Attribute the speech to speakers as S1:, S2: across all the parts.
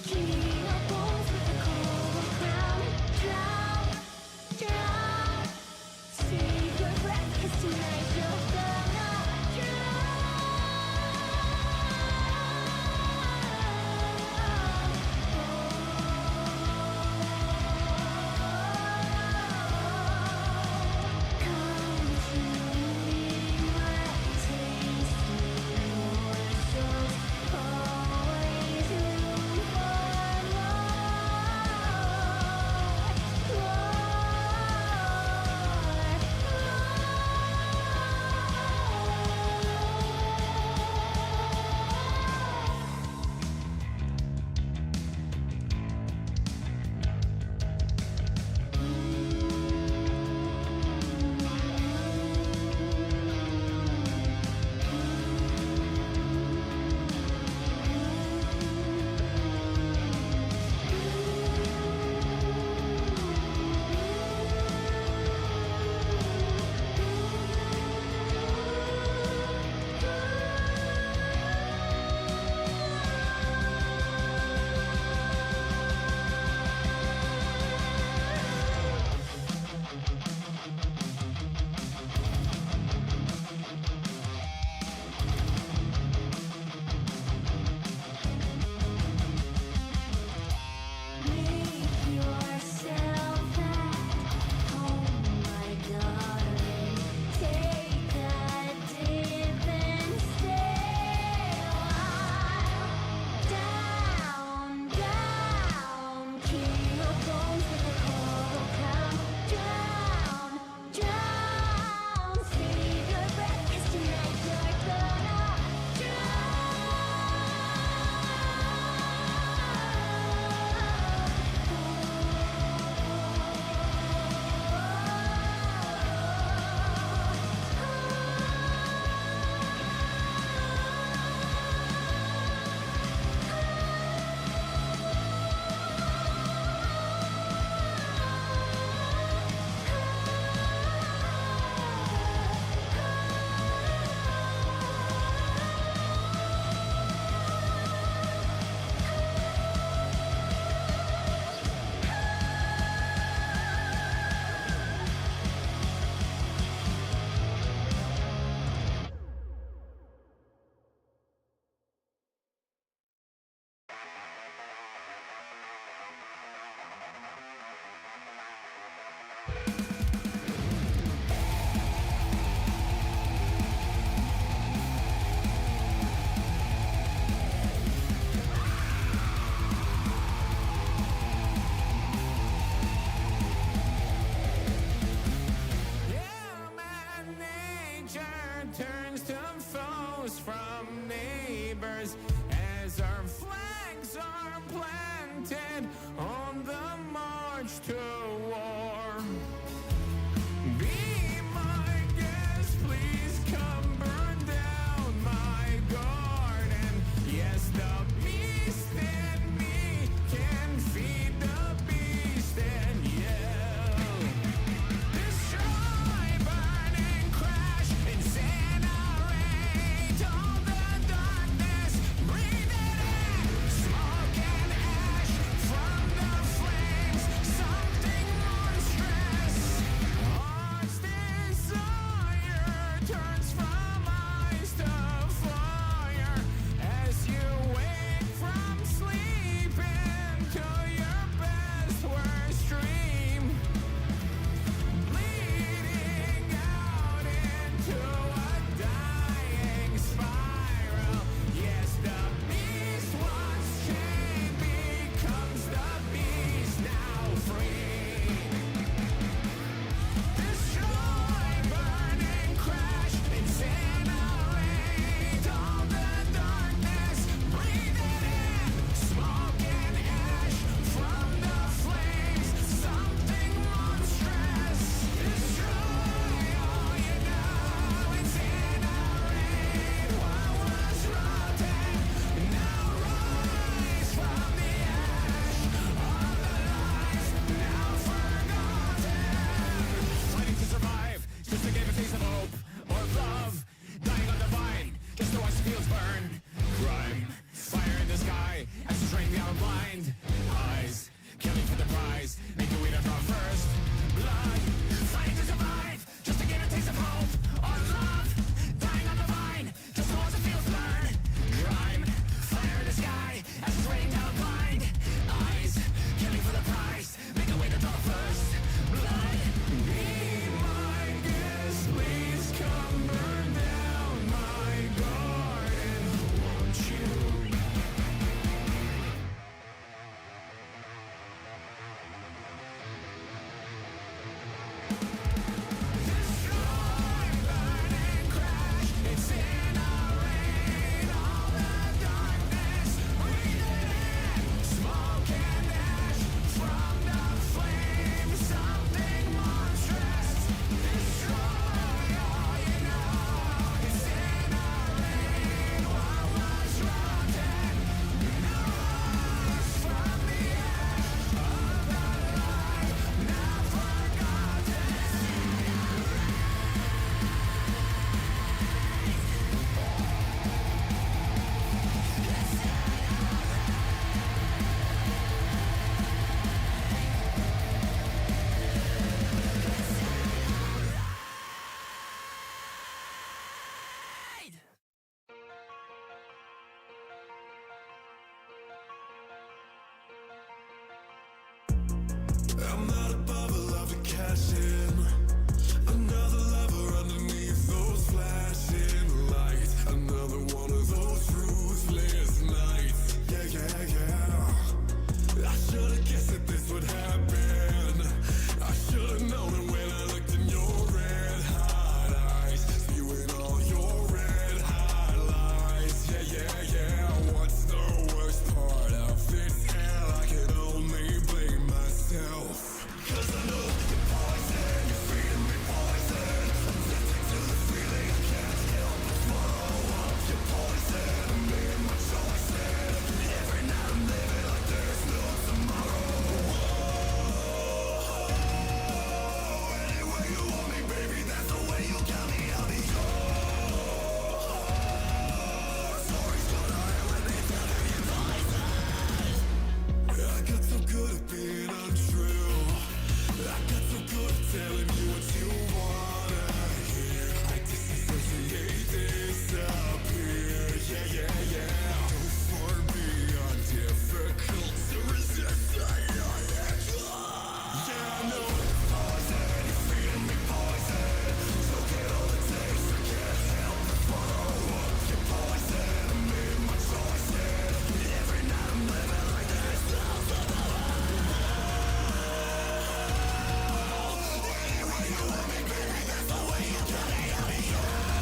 S1: Some I'm not a bubble of the cash in. Another lover underneath those flashing lights. Another one of those ruthless nights. Yeah. I should've guessed that this would happen. I should've known it when I looked in your red hot eyes, spewing all your red highlights. Yeah. What's the worst part of this hell? I can only blame myself. 'Cause I know you're poison, you're feeding me poison. I'm addicted to the feeling, I can't help but follow up. You're poison, I made my choices. Every night I'm living like there's no tomorrow. Any way you want me, baby, that's the way you got me. I'll be yours. Story's gonna end when they tell me you're poison. I got so good at being untrue. I got so good at telling you what you wanna hear. I disassociate, disappear. Yeah. Don't for me, I'm difficult to resist. Yeah, I know it's poison, you're feeding me poison. So get all the taste, I can't help but follow up. You're poison, I made my choices. Every night I'm living like there's no tomorrow. Any way you want me, baby, that's the way you got me. I'll be yours.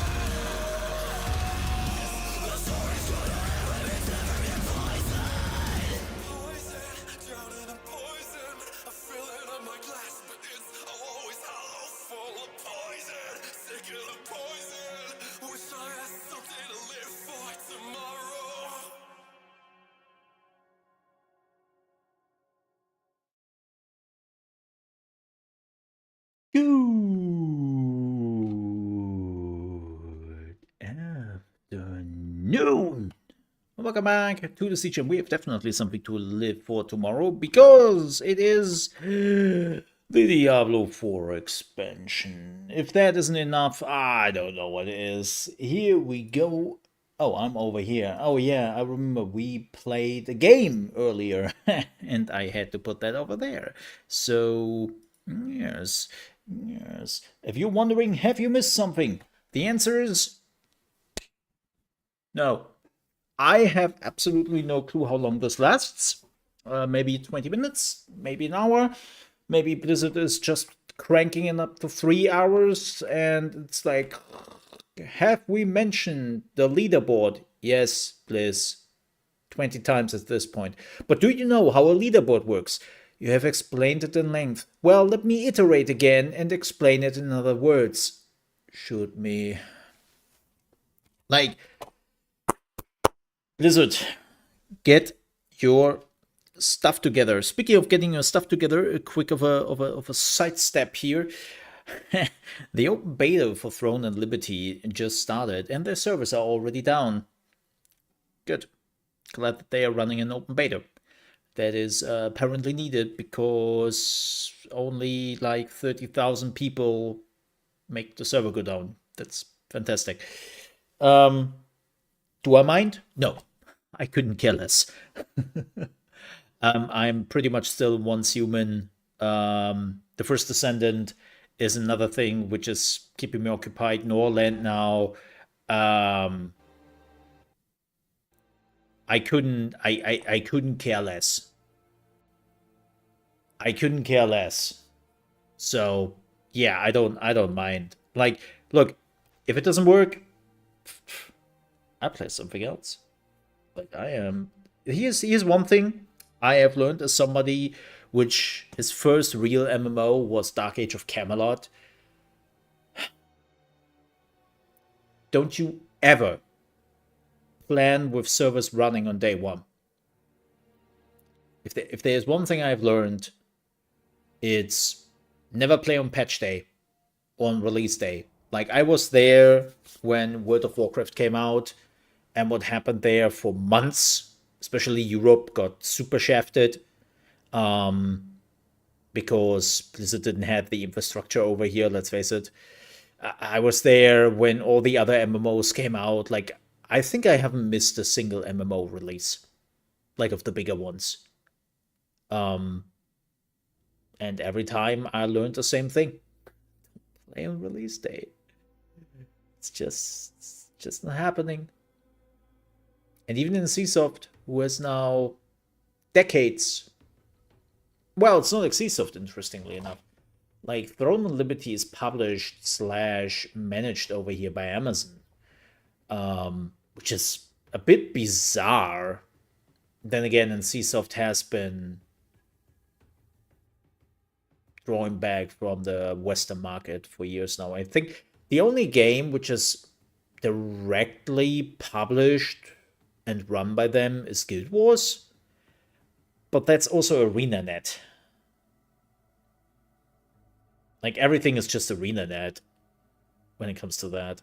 S1: The story's gonna end when they tell me you're poison. Poison, drowning in poison. I fill it up my glass, but it's always hollow, full of poison. Sick of the poison. Wish I had something to live for tomorrow.
S2: Good afternoon. Welcome back to the siege, and we have definitely something to live for tomorrow because it is the Diablo 4 expansion. If that isn't enough, I don't know what is. Here we go. Oh, I'm over here. Oh yeah, I remember we played a game earlier and I had to put that over there. So, yes. If you're wondering, have you missed something? The answer is no. I have absolutely no clue how long this lasts. Maybe 20 minutes, maybe an hour. Maybe Blizzard is just cranking it up to 3 hours, and it's like, have we mentioned the leaderboard? Yes, Blizz. 20 times at this point. But do you know how a leaderboard works? You have explained it in length. Well, let me iterate again and explain it in other words. Shoot me. Like, Blizzard, get your stuff together. Speaking of getting your stuff together, a quick of a sidestep here. The open beta for Throne and Liberty just started, and their servers are already down. Good. Glad that they are running an open beta. that is apparently needed because only like 30,000 people make the server go down. That's fantastic. Do I mind? No, I couldn't care less. I'm pretty much still once human. The First Descendant is another thing which is keeping me occupied. Norland now. Um, I couldn't care less. I couldn't care less. So yeah, I don't mind. Like, look, if it doesn't work, I play something else. Like I am. Here's one thing I have learned as somebody which his first real MMO was Dark Age of Camelot. Don't you ever plan with servers running on day one. If there's one thing I've learned, it's never play on patch day or on release day. Like I was there when World of Warcraft came out, and what happened there for months, especially Europe, got super shafted because Blizzard didn't have the infrastructure over here. Let's face it. I was there when all the other MMOs came out. Like I think I haven't missed a single MMO release, like of the bigger ones. Um, and every time I learned the same thing: play on release day. It's just not happening. And even in CSoft, who has now decades. Well, it's not like CSoft, interestingly enough. Like Throne of Liberty is published slash managed over here by Amazon, which is a bit bizarre. Then again, and CSoft has been drawing back from the Western market for years now. I think the only game which is directly published and run by them is Guild Wars, but that's also ArenaNet. Like everything is just ArenaNet when it comes to that.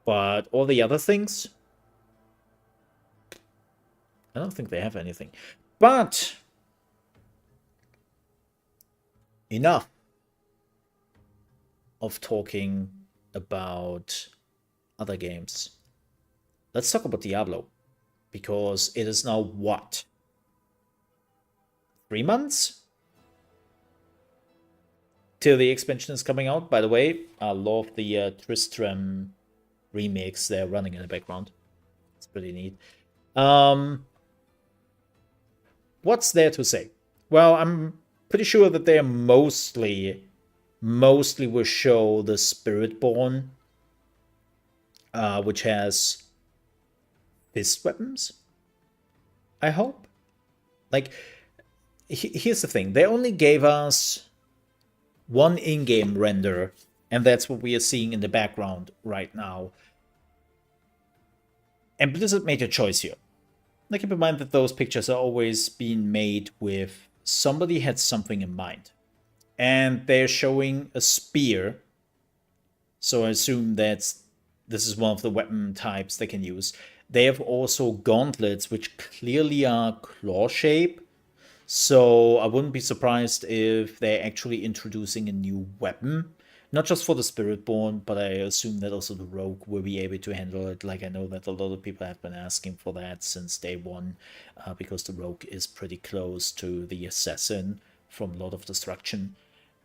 S2: But all the other things, I don't think they have anything. But enough of talking about other games. Let's talk about Diablo, because it is now what? 3 months? Till the expansion is coming out. By the way, I love the Tristram remix they're running in the background. It's pretty neat. What's there to say? Well, I'm pretty sure that they mostly will show the Spiritborn, which has fist weapons, I hope. Like, here's the thing. They only gave us one in-game render, and that's what we are seeing in the background right now. And Blizzard made a choice here. Now keep in mind that those pictures are always being made with somebody had something in mind. And they're showing a spear. So I assume this is one of the weapon types they can use. They have also gauntlets, which clearly are claw shape. So I wouldn't be surprised if they're actually introducing a new weapon. Not just for the Spiritborn, but I assume that also the Rogue will be able to handle it. Like, I know that a lot of people have been asking for that since day one, because the Rogue is pretty close to the Assassin from Lord of Destruction.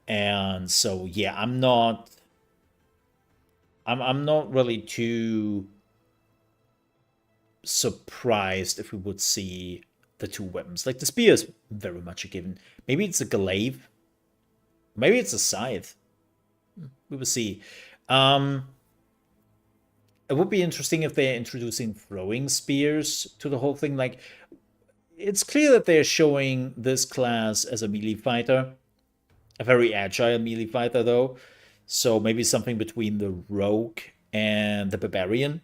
S2: And so, yeah, I'm not really too surprised if we would see the two weapons. Like, the spear is very much a given. Maybe it's a glaive. Maybe it's a scythe. We will see. It would be interesting if they're introducing throwing spears to the whole thing. Like, it's clear that they're showing this class as a melee fighter. A very agile melee fighter, though. So maybe something between the rogue and the barbarian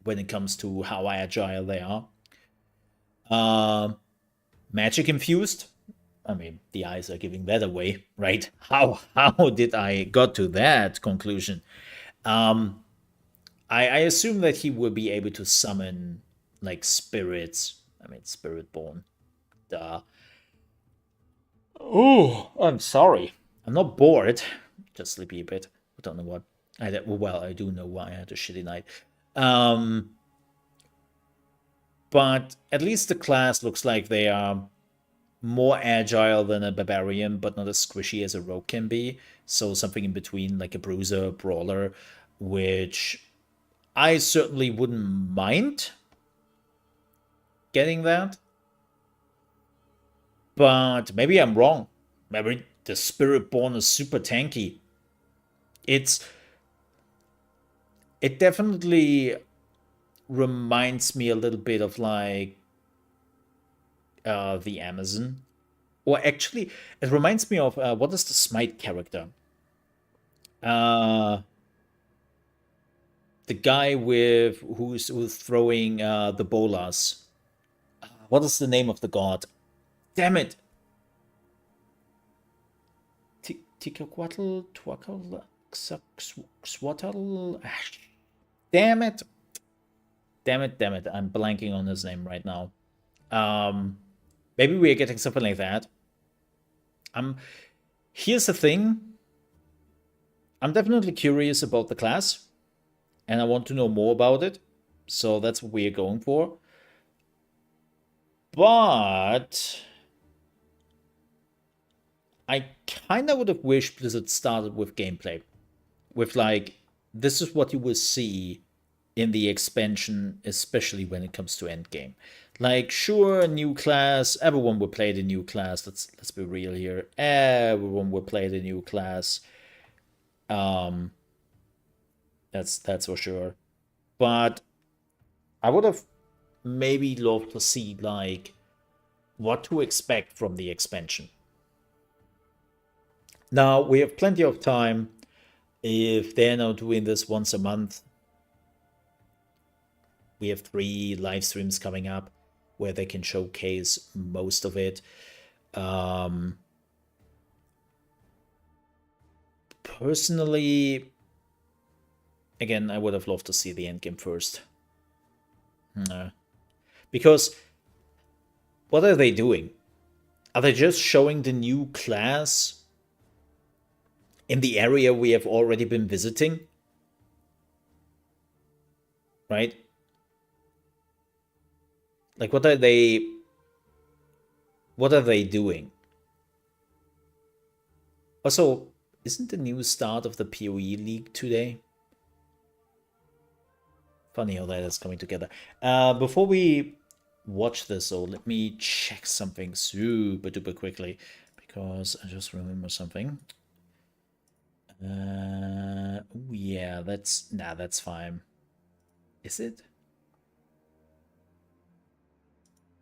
S2: when it comes to how agile they are. Magic infused. I mean, the eyes are giving that away, right? How did I got to that conclusion? I assume that he will be able to summon like spirits. I mean, Spiritborn. oh, I'm sorry. I'm not bored. Just sleepy a bit. I don't know what. Well, I do know why I had a shitty night. But at least the class looks like they are more agile than a barbarian, but not as squishy as a rogue can be. So something in between, like a bruiser, brawler, which I certainly wouldn't mind getting that. But maybe I'm wrong. Maybe the Spiritborn is super tanky. It definitely reminds me a little bit of like the Amazon. Or actually, it reminds me of what is the Smite character? Uh, the guy with who's throwing the bolas. What is the name of the god? Damn it! Tikaquatl, Twakal, Swatl. Damn it! Damn it! Damn it! I'm blanking on his name right now. Maybe we are getting something like that. Here's the thing. I'm definitely curious about the class, and I want to know more about it. So that's what we are going for. But I kind of would have wished Blizzard started with gameplay. With like, this is what you will see in the expansion, especially when it comes to endgame. Like, sure, a new class, everyone will play the new class. Let's be real here. Everyone will play the new class. That's for sure. But I would have maybe loved to see like what to expect from the expansion. Now we have plenty of time. If they're now doing this once a month, we have 3 live streams coming up where they can showcase most of it. Personally, again, I would have loved to see the endgame first. Because what are they doing? Are they just showing the new class in the area we have already been visiting? Right? Like, what are they doing? Also, isn't the new start of the PoE League today? Funny how that is coming together. Before we watch this, so let me check something super duper quickly, because I just remember something. Yeah, that's fine. Is it?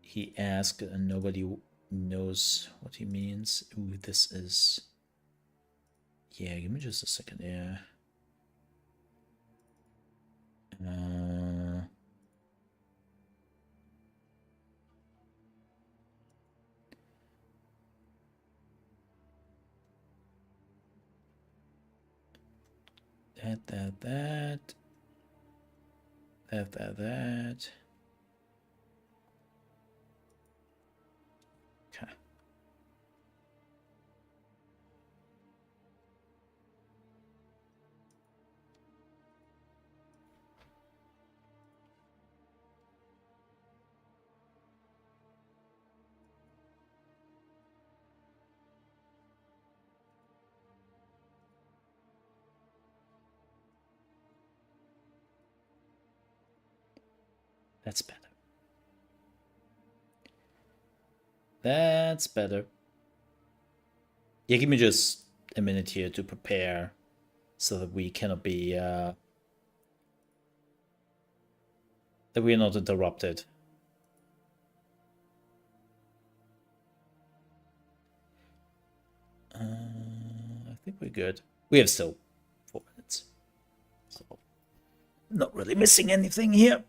S2: He asked and nobody knows what he means. Ooh, this is... Yeah, give me just a second, yeah. That. Okay. That's better. That's better. Yeah, give me just a minute here to prepare so that we cannot be that we are not interrupted. I think we're good. We have still 4 minutes. So not really missing anything here.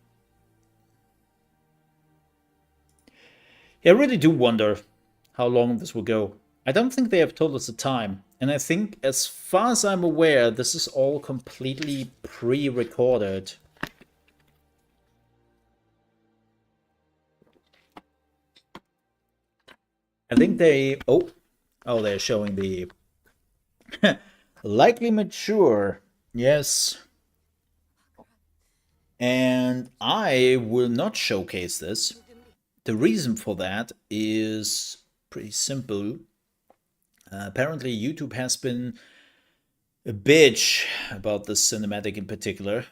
S2: Yeah, I really do wonder how long this will go. I don't think they have told us the time. And I think, as far as I'm aware, this is all completely pre-recorded. I think they... Oh, they're showing the... likely mature. Yes. And I will not showcase this. The reason for that is pretty simple. Apparently YouTube has been a bitch about this cinematic in particular.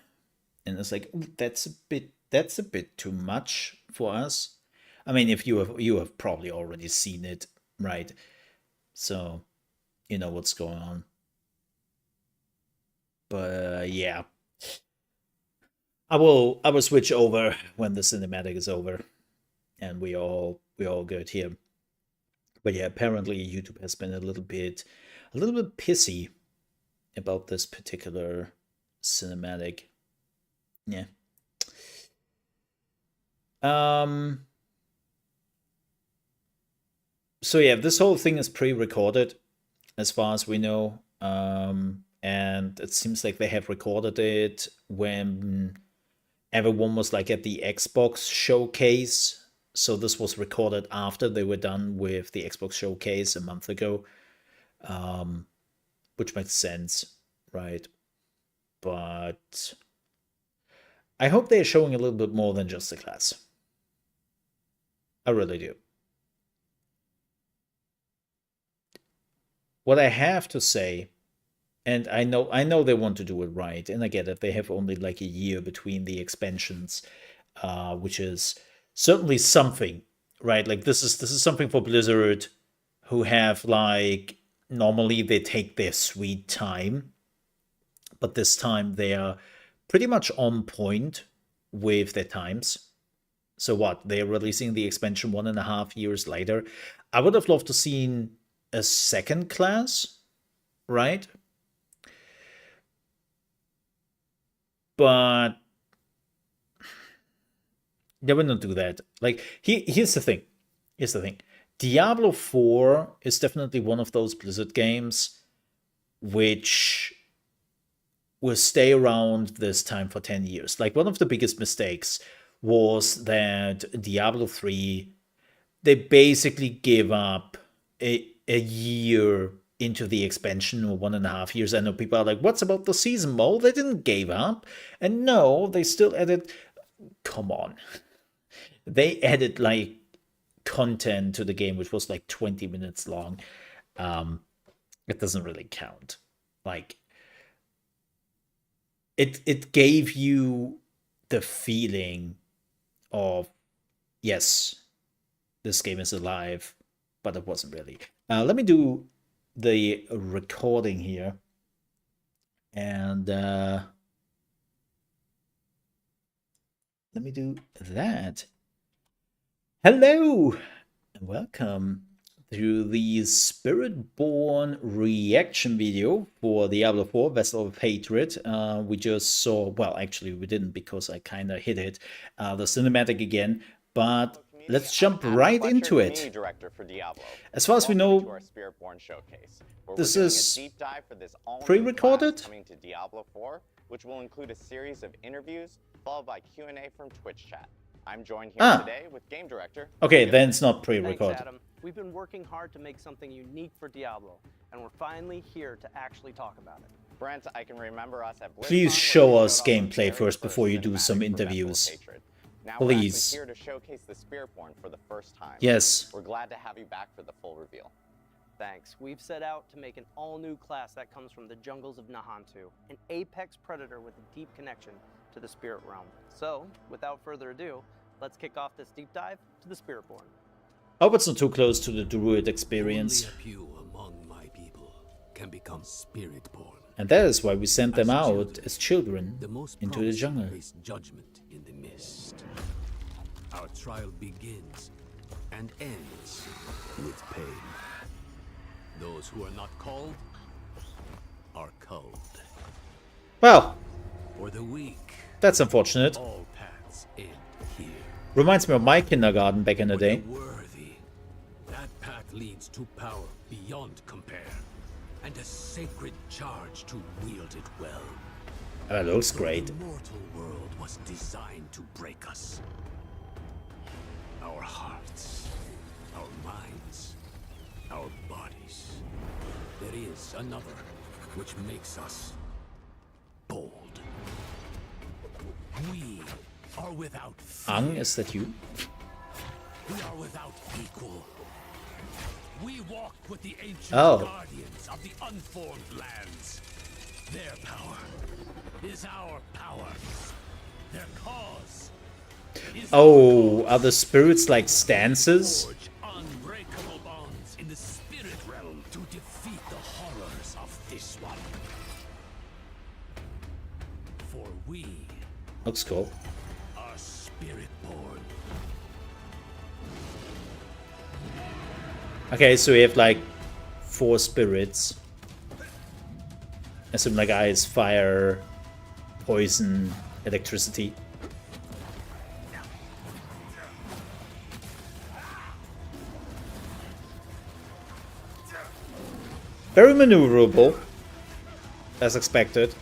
S2: And it's like, that's a bit too much for us. I mean, if you have probably already seen it, right? So you know what's going on. But yeah. I will switch over when the cinematic is over and we all good here. But yeah, apparently YouTube has been a little bit pissy about this particular cinematic. Yeah. So yeah, this whole thing is pre-recorded as far as we know. And it seems like they have recorded it when everyone was like at the Xbox showcase. So this was recorded after they were done with the Xbox showcase a month ago, which makes sense, right? But I hope they're showing a little bit more than just the class. I really do. What I have to say, and I know they want to do it right, and I get it. They have only like a year between the expansions, which is certainly something, right? Like this is something for Blizzard, who have like normally they take their sweet time, but this time they are pretty much on point with their times. So what? They're releasing the expansion 1.5 years later. I would have loved to seen a second class, right? But they wouldn't do that. Like, here's the thing. Diablo 4 is definitely one of those Blizzard games which will stay around this time for 10 years. Like, one of the biggest mistakes was that Diablo 3, they basically gave up a year into the expansion, or 1.5 years. I know people are like, what's about the season mode? They didn't give up. And no, they still added... Come on. They added, like, content to the game, which was, like, 20 minutes long. It doesn't really count. Like, it gave you the feeling of, yes, this game is alive, but it wasn't really. Let me do the recording here, and let me do that. Hello and welcome to the Spiritborn reaction video for Diablo 4 Vessel of Hatred. We just saw, well, actually we didn't, because I kind of hit it, the cinematic again, but let's jump right into it. As far as we know, this is pre-recorded.
S3: Coming to Diablo 4, which will include a series of interviews followed by Q&A from Twitch chat. I'm joined here today with game director.
S2: Okay, then it's not pre-recorded.
S4: Thanks, Adam. We've been working hard to make something unique for Diablo, and we're finally here to actually talk about it.
S3: Brent, I can remember us at BlizzCon.
S2: Please show us gameplay first before you do some interviews.
S3: Now
S2: Please.
S3: we're here to showcase the Spiritborn for the first time.
S2: Yes.
S3: We're glad to have you back for the full reveal.
S4: Thanks. We've set out to make an all-new class that comes from the jungles of Nahantu, an apex predator with a deep connection to the spirit realm. So, without further ado, let's kick off this deep dive to the Spiritborn.
S2: I hope it's not too close to the Druid experience.
S5: Only a few among my people can become Spiritborn.
S2: And that is why we sent them out
S5: children,
S2: as children
S5: the most
S2: into the
S5: promising
S2: jungle.
S5: face judgment in the mist. Our trial begins and ends with pain. Those who are not called are culled.
S2: Well,
S5: For the weak,
S2: that's unfortunate.
S5: all paths end here.
S2: Reminds me of my kindergarten back in the
S5: For
S2: day.
S5: the worthy, that path leads to power beyond compare, and a sacred charge to wield it well.
S2: That looks great.
S5: The mortal world was designed to break us. Our hearts, our minds, there is another which makes us bold. We are without fear.
S2: Ang, is that you?
S5: We are without equal. We walk with the ancient guardians of the unformed lands. Their power is our power. Their cause is
S2: Oh, are the spirits like stances?
S5: forge unbreakable bonds in the spirit realm to defeat the horrors of this one. For we
S2: Looks cool.
S5: are Spiritborn.
S2: Okay, so we have like 4 spirits. Assume like ice, fire, poison, electricity. Very maneuverable, as expected.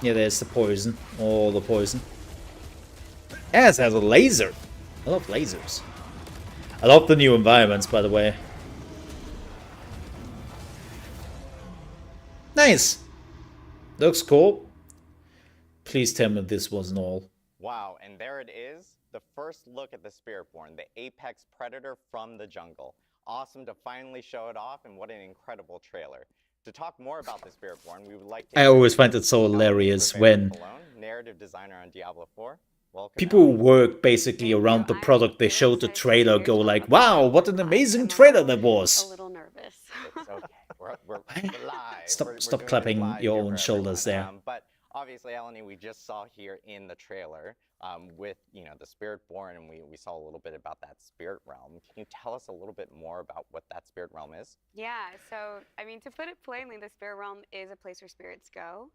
S2: Yeah, there's the poison. All the poison. Yes, it has a laser. I love lasers. I love the new environments, by the way. Nice. Looks cool. Please tell me this wasn't all.
S3: Wow, and there it is, the first look at the Spiritborn, the apex predator from the jungle. Awesome to finally show it off, and what an incredible trailer. To talk more about the Spiritborn, we would like to...
S2: I always find it so hilarious when
S3: narrative designer on Diablo 4. Welcome,
S2: people who work basically around the product they showed the trailer go like, wow, what an amazing trailer that
S6: A
S2: was.
S6: little nervous.
S3: It's okay. We're live.
S2: Stop
S3: doing
S2: clapping
S3: this live
S2: your
S3: here
S2: own
S3: for
S2: shoulders
S3: everyone.
S2: there.
S3: But obviously, Eleni, we just saw here in the trailer with the Spiritborn, and we saw a little bit about that spirit realm. Can you tell us a little bit more about what that spirit realm is?
S6: Yeah, so, I mean, to put it plainly, the spirit realm is a place where spirits go.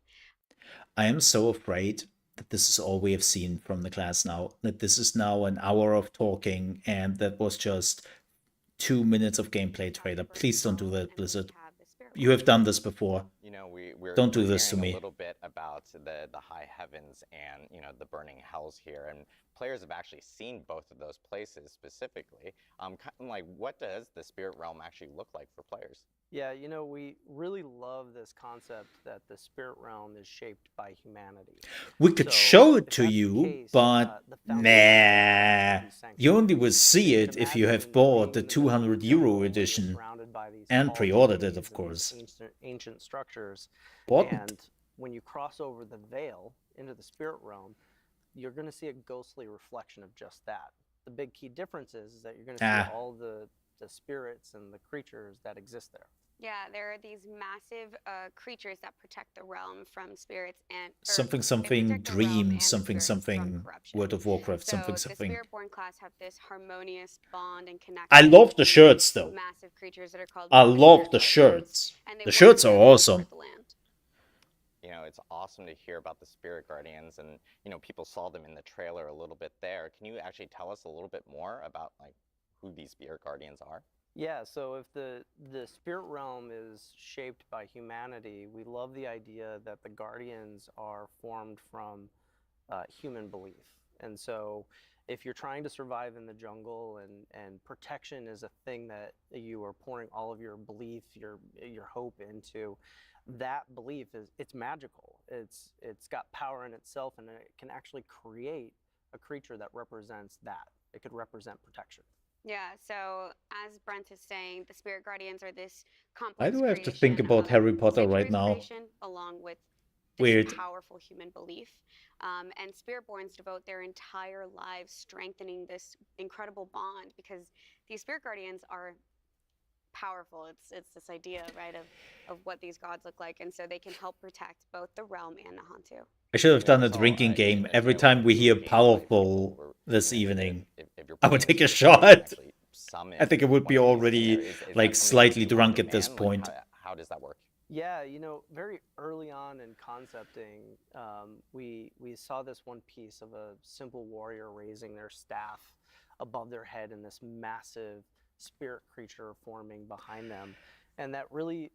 S2: I am so afraid that this is all we have seen from the class now. That this is now an hour of talking, and that was just 2 minutes of gameplay trailer. Please don't do that, Blizzard. You have done this before. Don't do this to me.
S3: A little bit about the high heavens and the burning hells here, and players have actually seen both of those places specifically. Kind of like, what does the spirit realm actually look like for players?
S4: Yeah, we really love this concept that the spirit realm is shaped by humanity.
S2: We could show it to you, but nah. You only will see it if you have bought the 200 euro edition and pre-ordered it, of course.
S4: Ancient structures.
S2: What?
S4: And when you cross over the veil into the spirit realm, you're going to see a ghostly reflection of just that. The big key difference is that you're going to see all the spirits and the creatures that exist there.
S6: Yeah, there are these massive creatures that protect the realm from spirits and
S2: something dream, something World of Warcraft, something.
S6: The Spiritborn class have this harmonious bond and connection.
S2: I love the shirts though.
S6: Massive creatures that are called.
S2: I love the shirts. The shirts are awesome.
S3: It's awesome to hear about the Spirit Guardians, and people saw them in the trailer a little bit there. Can you actually tell us a little bit more about who these Spirit Guardians are?
S4: Yeah, so if the spirit realm is shaped by humanity, we love the idea that the guardians are formed from human belief. And so if you're trying to survive in the jungle and protection is a thing that you are pouring all of your belief, your hope into, that belief it's magical. It's got power in itself, and it can actually create a creature that represents that. It could represent protection.
S6: Yeah, so as Brent is saying, the Spirit Guardians are this complex.
S2: Why do I have to think about Harry Potter right now?
S6: Along with this
S2: Weird.
S6: Powerful human belief. And Spiritborns devote their entire lives strengthening this incredible bond, because these Spirit Guardians are powerful. It's this idea, right, of what these gods look like, and so they can help protect both the realm and Nahantu.
S2: I should have done a drinking game. Every time we hear powerful this evening, I would take a shot. I think it would be already slightly drunk at this point.
S3: How does that work?
S4: Yeah, very early on in concepting, we saw this one piece of a simple warrior raising their staff above their head and this massive spirit creature forming behind them. And that really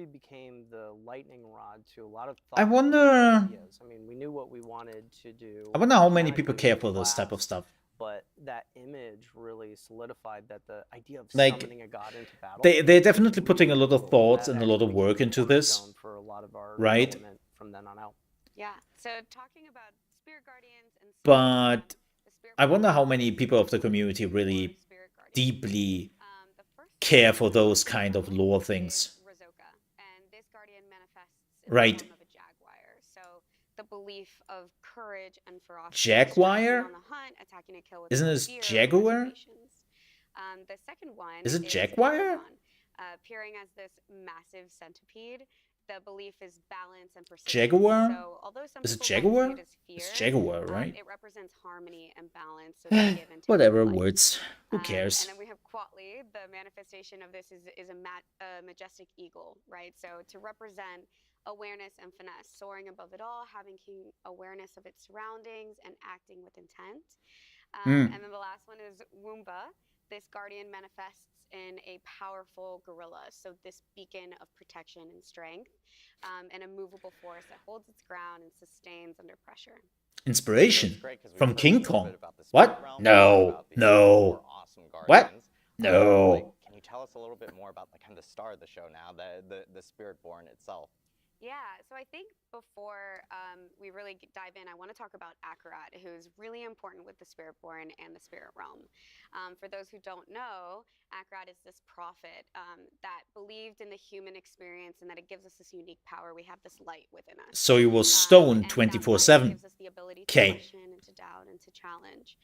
S4: became the lightning rod to a lot of
S2: I
S4: thought
S2: wonder.
S4: ideas. I mean, we knew what we wanted to do.
S2: I wonder how many people
S4: mechanically
S2: care
S4: with
S2: for
S4: the
S2: this type of
S4: class,
S2: stuff.
S4: but that image really solidified that the idea of
S2: Like,
S4: summoning a god into battle.
S2: they're definitely
S4: was
S2: putting a
S4: really
S2: lot of
S4: cool.
S2: thoughts
S4: That
S2: and a lot of
S4: actually
S2: work
S4: became
S2: into
S4: the
S2: this,
S4: cornerstone for a lot of our
S2: right?
S4: development from then on out.
S6: Yeah. So talking about Spirit Guardians and
S2: But
S6: the Spirit
S2: I wonder how
S6: Guardians
S2: many people of the community
S6: or
S2: really
S6: Spirit Guardians.
S2: deeply
S6: The first
S2: care
S6: one
S2: for those
S6: to
S2: kind of
S6: know
S2: lore
S6: is
S2: things.
S6: Razoka, and this guardian manifests in
S2: Right.
S6: the form of a jaguar. So the belief of courage and ferocity.
S2: Jaguar?
S6: On the hunt, attacking a kill with
S2: Isn't
S6: no
S2: this
S6: fear or
S2: Jaguar?
S6: reservations. The second one
S2: Is it Jaguar?
S6: Megalodon, appearing as this massive centipede. The belief is balance and persistence.
S2: Jaguar?
S6: So although some
S2: Is it
S6: people might see
S2: Jaguar?
S6: it as fear,
S2: It's Jaguar, right?
S6: it represents harmony and balance. So they give and take
S2: Whatever,
S6: life.
S2: words. Who
S6: And
S2: cares?
S6: then we have Quatli. The manifestation of this is a majestic eagle, right? So to represent awareness and finesse, soaring above it all, having keen awareness of its surroundings, and acting with intent. And then the last one is Woomba. This guardian manifests in a powerful gorilla, so this beacon of protection and strength, and a movable force that holds its ground and sustains under pressure.
S2: Inspiration
S3: Great, 'cause we've
S2: from
S3: heard a
S2: King
S3: little
S2: Kong.
S3: bit about the
S2: What?
S3: Spirit Realm,
S2: No,
S3: about these
S2: no.
S3: four awesome
S2: What?
S3: guardians.
S2: No.
S3: Like, can you tell us a little bit more about the kind of the star of the show now, the Spiritborn itself?
S6: Yeah, so I think before we really dive in, I want to talk about Akarat, who's really important with the Spiritborn and the Spirit Realm. For those who don't know, Akarat is this prophet that believed in the human experience and that it gives us this unique power. We have this light within us.
S2: So he was stoned
S6: And that light
S2: 24/7.
S6: gives us the ability to
S2: Okay.
S6: question and to doubt and to challenge.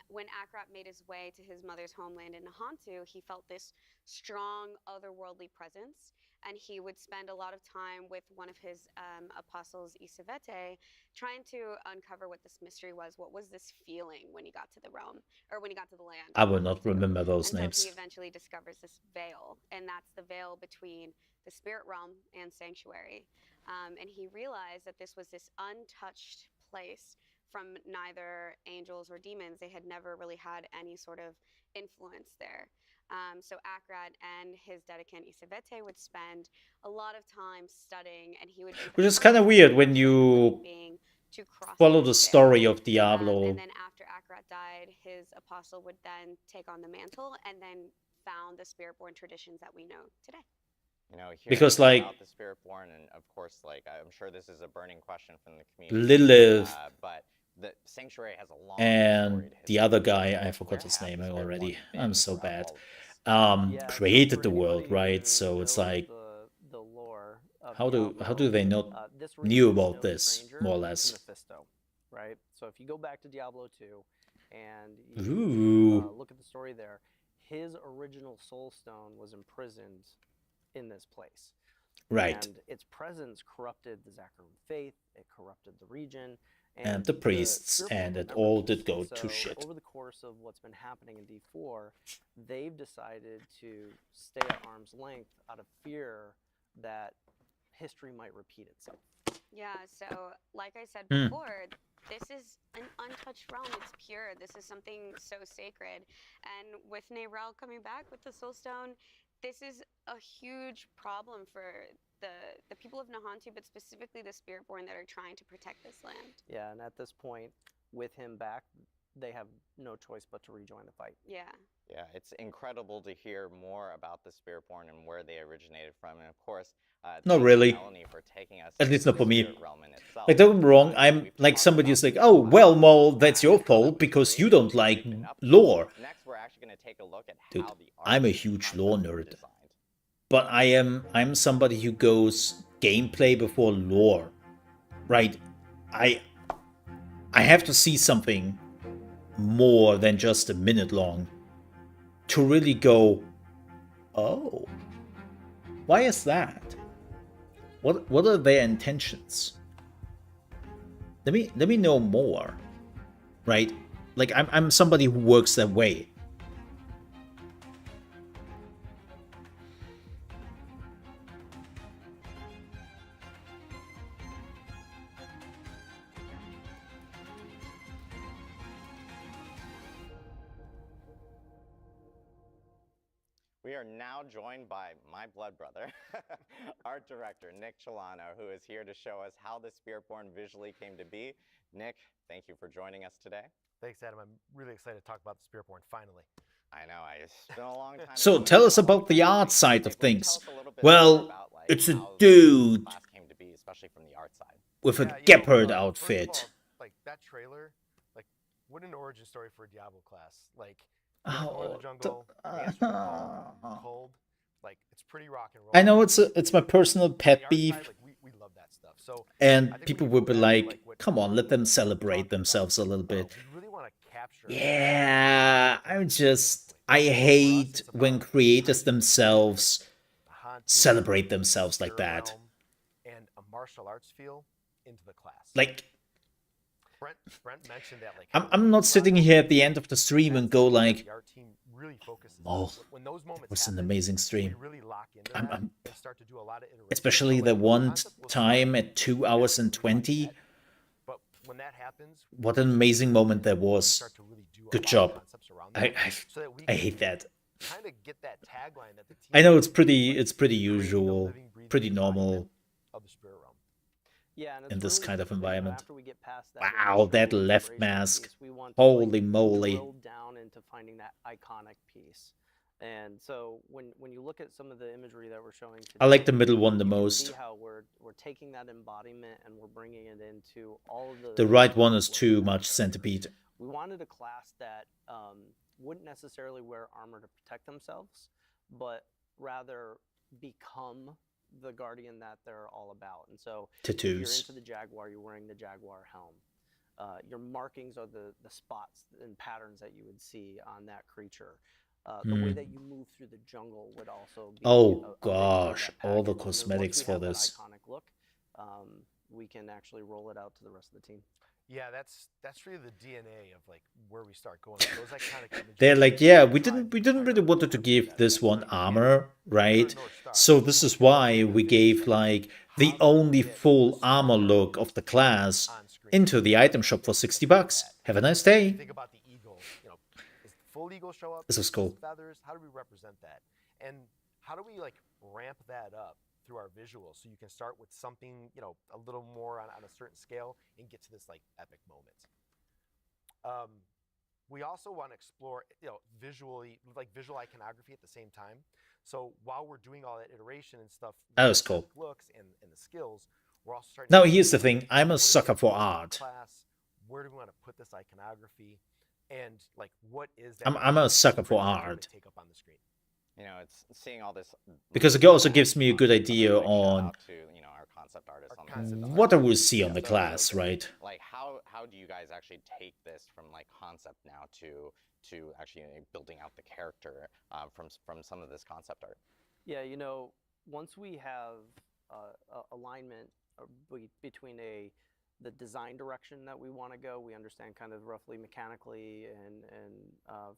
S6: When Akarat made his way to his mother's homeland in Nahantu, he felt this strong otherworldly presence. And he would spend a lot of time with one of his apostles, Isavete, trying to uncover what this mystery was. What was this feeling when he got to the realm, or when he got to the land?
S2: I will not remember those
S6: and
S2: names.
S6: So he eventually discovers this veil, and that's the veil between the spirit realm and sanctuary. And he realized that this was this untouched place from neither angels or demons. They had never really had any sort of influence there. So Akarat and his dedicant Isavete would spend a lot of time studying, and he would be
S2: Which is kind of weird when you follow the story of Diablo.
S6: And then after Akarat died, his apostle would then take on the mantle and then found the Spiritborn traditions that we know today.
S3: You know,
S2: Because, like,
S3: about the Spiritborn, and of course, like, I'm sure this is a burning question from the community.
S2: Lilith
S3: but the sanctuary has a long
S2: and the other guy, I forgot his name already. I'm so bad. Created the world, right? So it's like,
S4: the lore of
S2: how do
S4: Diablo,
S2: they not
S4: this
S2: knew
S4: region is
S2: about
S4: no
S2: this,
S4: stranger
S2: more or
S4: to
S2: less?
S4: Mephisto, right? So if you go back to Diablo 2 and
S2: Ooh.
S4: you look at the story there, his original soul stone was imprisoned in this place.
S2: Right.
S4: And its presence corrupted the Zacharan faith, it corrupted the region,
S2: And the priests, and it all did go to shit.
S4: Over the course of what's been happening in D4, they've decided to stay at arm's length out of fear that history might repeat itself.
S6: Yeah, so like I said before, this is an untouched realm. It's pure. This is something so sacred. And with Neyrel coming back with the Soul Stone, this is a huge problem for the people of Nahantu, but specifically the Spiritborn that are trying to protect this land.
S4: Yeah, and at this point, with him back, they have no choice but to rejoin the fight.
S6: Yeah.
S3: Yeah, it's incredible to hear more about the Spiritborn and where they originated from, and of course,
S2: not really.
S3: Melanie for taking us
S2: At least not for me.
S3: realm in itself.
S2: Like, don't get me wrong, I'm like somebody who's like, oh, well, Mole, that's your fault because you don't like lore.
S3: Next, we're actually going to take a look at
S2: Dude,
S3: how the
S2: I'm a
S3: art
S2: huge lore
S3: concepts were
S2: nerd.
S3: designed.
S2: But I'm somebody who goes gameplay before lore. Right? I have to see something more than just a minute long to really go, oh, why is that? What are their intentions? Let me know more. Right? Like I'm somebody who works that way.
S3: We We are now joined by my blood brother, art director Nick Chelano, who is here to show us how the Spiritborn visually came to be. Nick, thank you for joining us today.
S7: Thanks, Adam. I'm really excited to talk about the Spiritborn finally.
S3: I know, it's been a long time.
S2: So
S3: coming.
S2: tell us
S3: How long
S2: about the
S3: has that
S2: art
S3: been?
S2: side of
S3: Nick, will you
S2: things.
S3: tell us a little bit
S2: Well,
S3: more about, like,
S2: it's a
S3: how
S2: dude
S3: the class came to be, especially from the art side.
S2: with a
S7: Yeah,
S2: gepard
S7: first of
S2: outfit.
S7: all, like that trailer, like what an origin story for a Diablo class. Like you know, going to the jungle, answer the call, cold. Like it's pretty rock and roll.
S2: I know it's my personal
S7: The
S2: pet
S7: art
S2: beef,
S7: side, like we love that stuff. So I
S2: and
S7: think
S2: people
S7: when you
S2: would
S7: go
S2: be
S7: back to,
S2: like,
S7: what
S2: "Come on, let them
S7: we're
S2: celebrate
S7: talking
S2: themselves a
S7: about,
S2: little bit."
S7: we really want to capture.
S2: Yeah, I hate when creators themselves celebrate themselves like that.
S7: And a martial arts feel into the class.
S2: Like,
S7: Brent mentioned that. Like
S2: I'm not sitting here at the end of the stream and go like,
S7: the art team really focuses
S2: "Oh,
S7: on. When those moments
S2: it was an
S7: happen,
S2: amazing
S7: we
S2: stream."
S7: really lock into
S2: I'm-
S7: that
S2: I'm-
S7: and start to do a lot of iterations.
S2: Especially
S7: So,
S2: the
S7: like,
S2: one
S7: concept will
S2: time
S7: start
S2: at 2 hours and 20.
S7: But when that happens,
S2: What an amazing moment that
S7: we
S2: was.
S7: start to really do a
S2: Good
S7: lot of
S2: job.
S7: concepts around
S2: I
S7: that so that we
S2: I
S7: can
S2: hate that.
S7: kind of get that tagline that the team
S2: I know it's
S7: uses,
S2: pretty
S7: like,
S2: it's pretty
S7: creating a
S2: usual,
S7: living, breathing
S2: pretty
S7: embodiment
S2: normal.
S7: of the spirit realm.
S4: Yeah, and it's
S2: in this
S4: really
S2: kind of
S4: good that, you know,
S2: environment.
S4: after we get past that
S2: Wow, that
S4: initial
S2: left
S4: inspiration
S2: mask.
S4: piece, we want to, like,
S2: Holy moly.
S4: drill down into finding that iconic piece. And so when you look at some of the imagery that we're showing today,
S2: I like the middle one the
S4: you can
S2: most.
S4: see how we're taking that embodiment and we're bringing it into all of
S2: The right one is too much centipede.
S4: We wanted a class that wouldn't necessarily wear armor to protect themselves, but rather become the guardian that they're all about. And so if you're
S2: Tattoos.
S4: into the Jaguar, you're wearing the Jaguar helm. Your markings are the spots and patterns that you would see on that creature. The way that you move through the jungle would also be
S2: Oh
S4: a big part of
S2: gosh,
S4: that
S2: all the
S4: package. And then once
S2: cosmetics
S4: we
S2: for
S4: have that
S2: this.
S4: iconic look, we can actually roll it out to the rest of the team.
S7: Yeah, that's really the DNA of like where we start going. Those iconic images.
S2: They're like, yeah, we didn't really wanted to give this one armor, right? So this is why we gave like the only full armor look of the class into the item shop for $60. Have a nice day.
S7: Think about the eagle. You know, does the full eagle show up?
S2: This is cool.
S7: Feathers. How do we represent that? And how do we like ramp that up through our visuals so you can start with something, you know, a little more on a certain scale and get to this like epic moment. We also want to explore, you know, visually, like visual iconography at the same time. So while we're doing all that iteration and stuff,
S2: That was cool.
S7: looks and the skills, we're also starting.
S2: Now
S7: to
S2: here's the thing, I'm a
S7: what is
S2: sucker
S7: it
S2: for
S7: for the
S2: art.
S7: class? Where do we want to put this iconography? And like, what is that?
S2: I'm a sucker for
S7: iconography
S2: art.
S7: take up on the screen?
S3: You know, it's seeing all this
S2: Because it also gives me a good idea
S3: Shout
S2: on
S3: out to, you know, our concept artists on
S7: concept
S3: this.
S2: what I will see on the
S3: So,
S2: class, right?
S3: Like, how do you guys actually take this from like concept now to actually building out the character from some of this concept art?
S4: Yeah, you know, once we have alignment between the design direction that we want to go, we understand kind of roughly mechanically and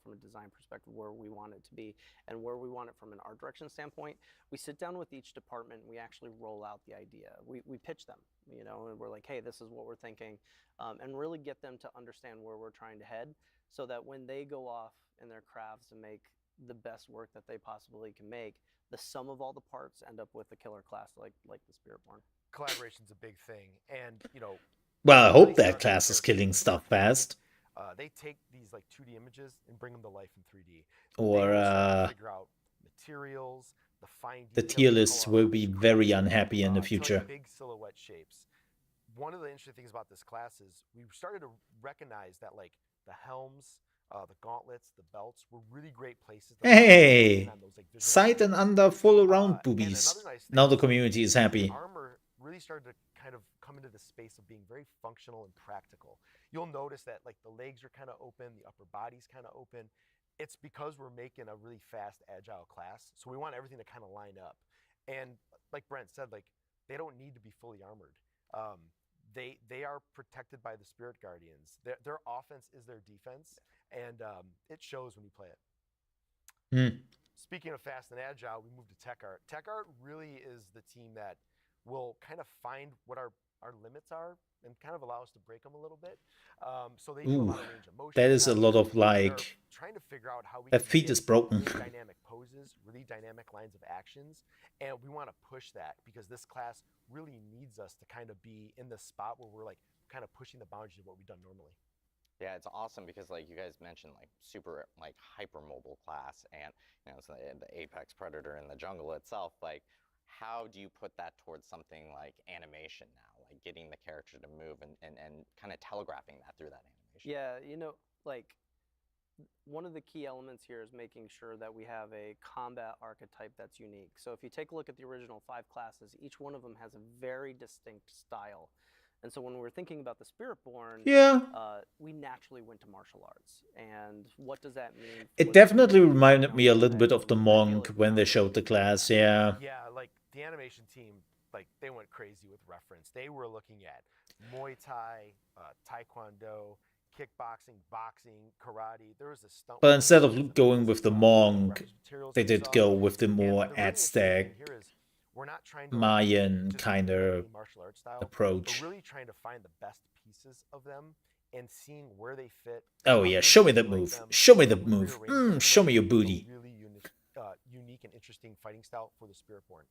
S4: from a design perspective where we want it to be and where we want it from an art direction standpoint. We sit down with each department and we actually roll out the idea. We pitch them, you know, and we're like, hey, this is what we're thinking, and really get them to understand where we're trying to head so that when they go off in their crafts and make the best work that they possibly can make, the sum of all the parts end up with a killer class like the Spiritborn.
S7: Collaboration's a big thing, and you know.
S2: Well, I hope that class is killing stuff fast.
S7: They take these like 2D images and bring them to life in 3D.
S2: Or
S7: They start to figure out materials, the fine
S2: the
S7: details,
S2: tier
S7: the
S2: lists
S7: color
S2: will
S7: on
S2: be
S7: the
S2: very
S7: screen,
S2: unhappy in the
S7: to, like,
S2: future.
S7: big silhouette shapes. One of the interesting things about this class is we started to recognize that like the helms, the gauntlets, the belts were really great places. To
S2: Hey,
S7: on those, like, visual
S2: sight and
S7: elements.
S2: under full around
S7: And
S2: boobies.
S7: another nice thing
S2: Now the
S7: is,
S2: community is happy.
S7: armor really started to kind of come into the space of being very functional and practical. You'll notice that like the legs are kind of open, the upper body's kind of open. It's because we're making a really fast, agile class. So we want everything to kind of line up. And like Brent said, like they don't need to be fully armored. They are protected by the Spirit Guardians. Their offense is their defense, and it shows when you play it. Speaking of fast and agile, we moved to Tech Art. Tech Art really is the team that will kind of find what our limits are and kind of allow us to break them a little bit. So they do a
S2: Ooh,
S7: lot of range of motion
S2: that is a lot
S7: tests.
S2: of
S7: They're
S2: like
S7: trying to figure out how we
S2: that
S7: can
S2: feat
S7: get
S2: is broken.
S7: really dynamic poses, really dynamic lines of actions, and we want to push that because this class really needs us to kind of be in the spot where we're like kind of pushing the boundaries of what we've done normally.
S3: Yeah, it's awesome because like you guys mentioned like super like hypermobile class and you know it's the apex predator in the jungle itself. Like how do you put that towards something like animation now, like getting the character to move and kind of telegraphing that through that animation?
S4: Yeah, you know, like one of the key elements here is making sure that we have a combat archetype that's unique. So if you take a look at the original 5 classes, each one of them has a very distinct style. And so when we're thinking about the Spiritborn,
S2: Yeah.
S4: We naturally went to martial arts. And what does that mean?
S2: It definitely reminded me a little bit of the Monk when they showed the class, yeah.
S7: Yeah, like the animation team, like they went crazy with reference. They were looking at Muay Thai, Taekwondo, kickboxing, boxing, karate. There was a stunt.
S2: But instead of going with the Monk, they did go with the more Aztec,
S7: we're not trying to
S2: Mayan kind of
S7: martial arts style.
S2: approach.
S7: We're really trying to find the best pieces of them and seeing where they fit.
S2: Oh yeah, show me the move. Show me the move. Show me your booty.
S7: Really unique and interesting fighting style for the Spiritborn.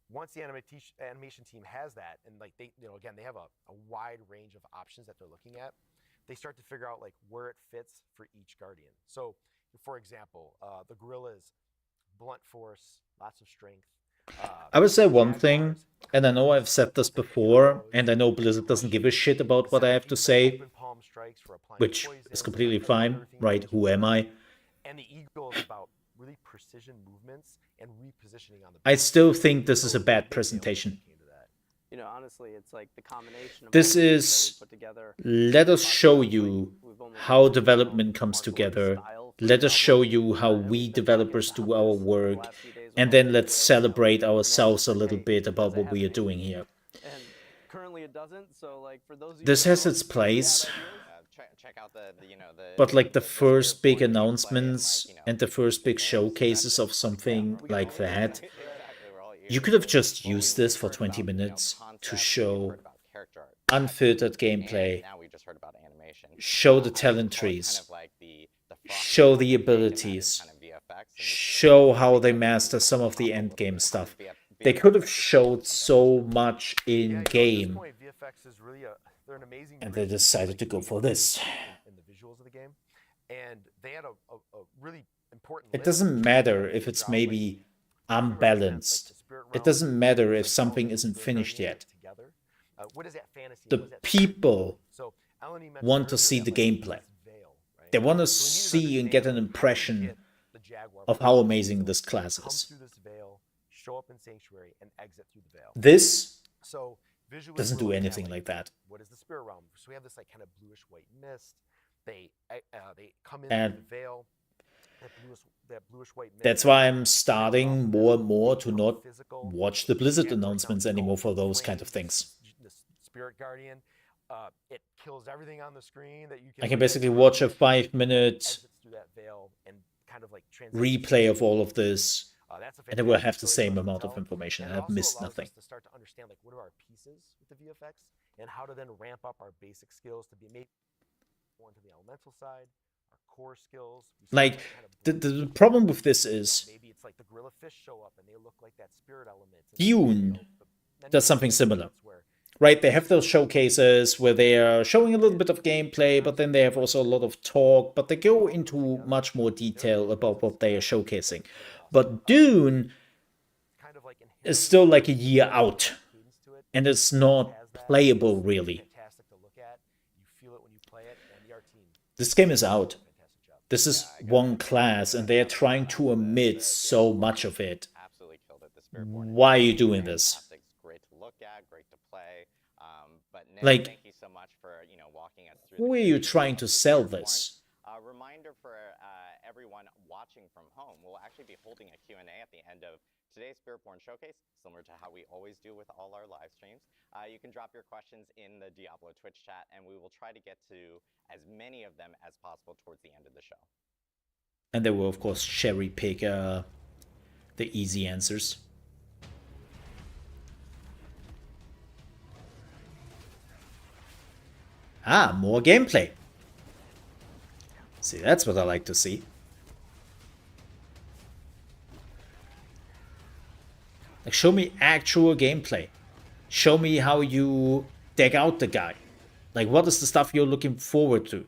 S7: Once the animation team has that, and like they, again, they have a wide range of options that they're looking at. They start to figure out like where it fits for each guardian. So, for example, the gorilla's blunt force, lots of strength.
S2: I would say one thing, and I know I've said this before, and I know Blizzard doesn't give a shit about what I have to say, which is completely fine, right? Who am I?
S7: And the eagle is about really precision movements and repositioning on the.
S2: I still think this is a bad presentation.
S4: You know, honestly, it's like the combination of
S2: this is, let us show you how development comes together. Let us show you how we developers do our work. And then let's celebrate ourselves a little bit about what we are doing here.
S4: And currently it doesn't, so like for those of you
S2: this has its place.
S3: Check out the
S2: but like the first big announcements and the first big showcases of something like that, you could have just used this for 20 minutes to show unfiltered gameplay, show the talent trees, show the abilities, show how they master some of the endgame stuff. They could have showed so much in game, and they decided to go for this. It doesn't matter if it's maybe unbalanced. It doesn't matter if something isn't finished yet. The people want to see the gameplay. They want to see and get an impression of how amazing this class is. This doesn't do anything like that.
S7: What is the spirit realm? So we have this like kind of bluish white mist. They come in
S2: And
S7: through the veil. That bluish white mist.
S2: That's why I'm starting more and more to not watch the Blizzard announcements anymore for those kind of things.
S7: The Spirit Guardian, it kills everything on the screen that you can.
S2: I can basically watch a 5-minute
S7: kind of like
S2: replay of all of this, and it will have the same amount of information, and I've missed nothing.
S7: To start to understand like what are our pieces with the VFX and how to then ramp up our basic skills to be made more into the elemental side, our core skills.
S2: Like the problem with this is
S7: maybe it's like the gorilla fish show up and they look like that spirit element.
S2: Dune does something similar. Right, they have those showcases where they are showing a little bit of gameplay, but then they have also a lot of talk, but they go into much more detail about what they are showcasing. But Dune is still like a year out, and it's not playable really. This game is out. This is one class, and they are trying to omit so much of it. Why are you doing this? Like,
S3: thank you so much for walking us through.
S2: Who are you trying to sell this?
S3: Reminder for everyone watching from home, we'll actually be holding a Q&A at the end of today's Spiritborn showcase, similar to how we always do with all our live streams. You can drop your questions in the Diablo Twitch chat, and we will try to get to as many of them as possible towards the end of the show.
S2: And they will, of course, cherry pick the easy answers. Ah, more gameplay. See, that's what I like to see. Like, show me actual gameplay. Show me how you deck out the guy. Like, what is the stuff you're looking forward to,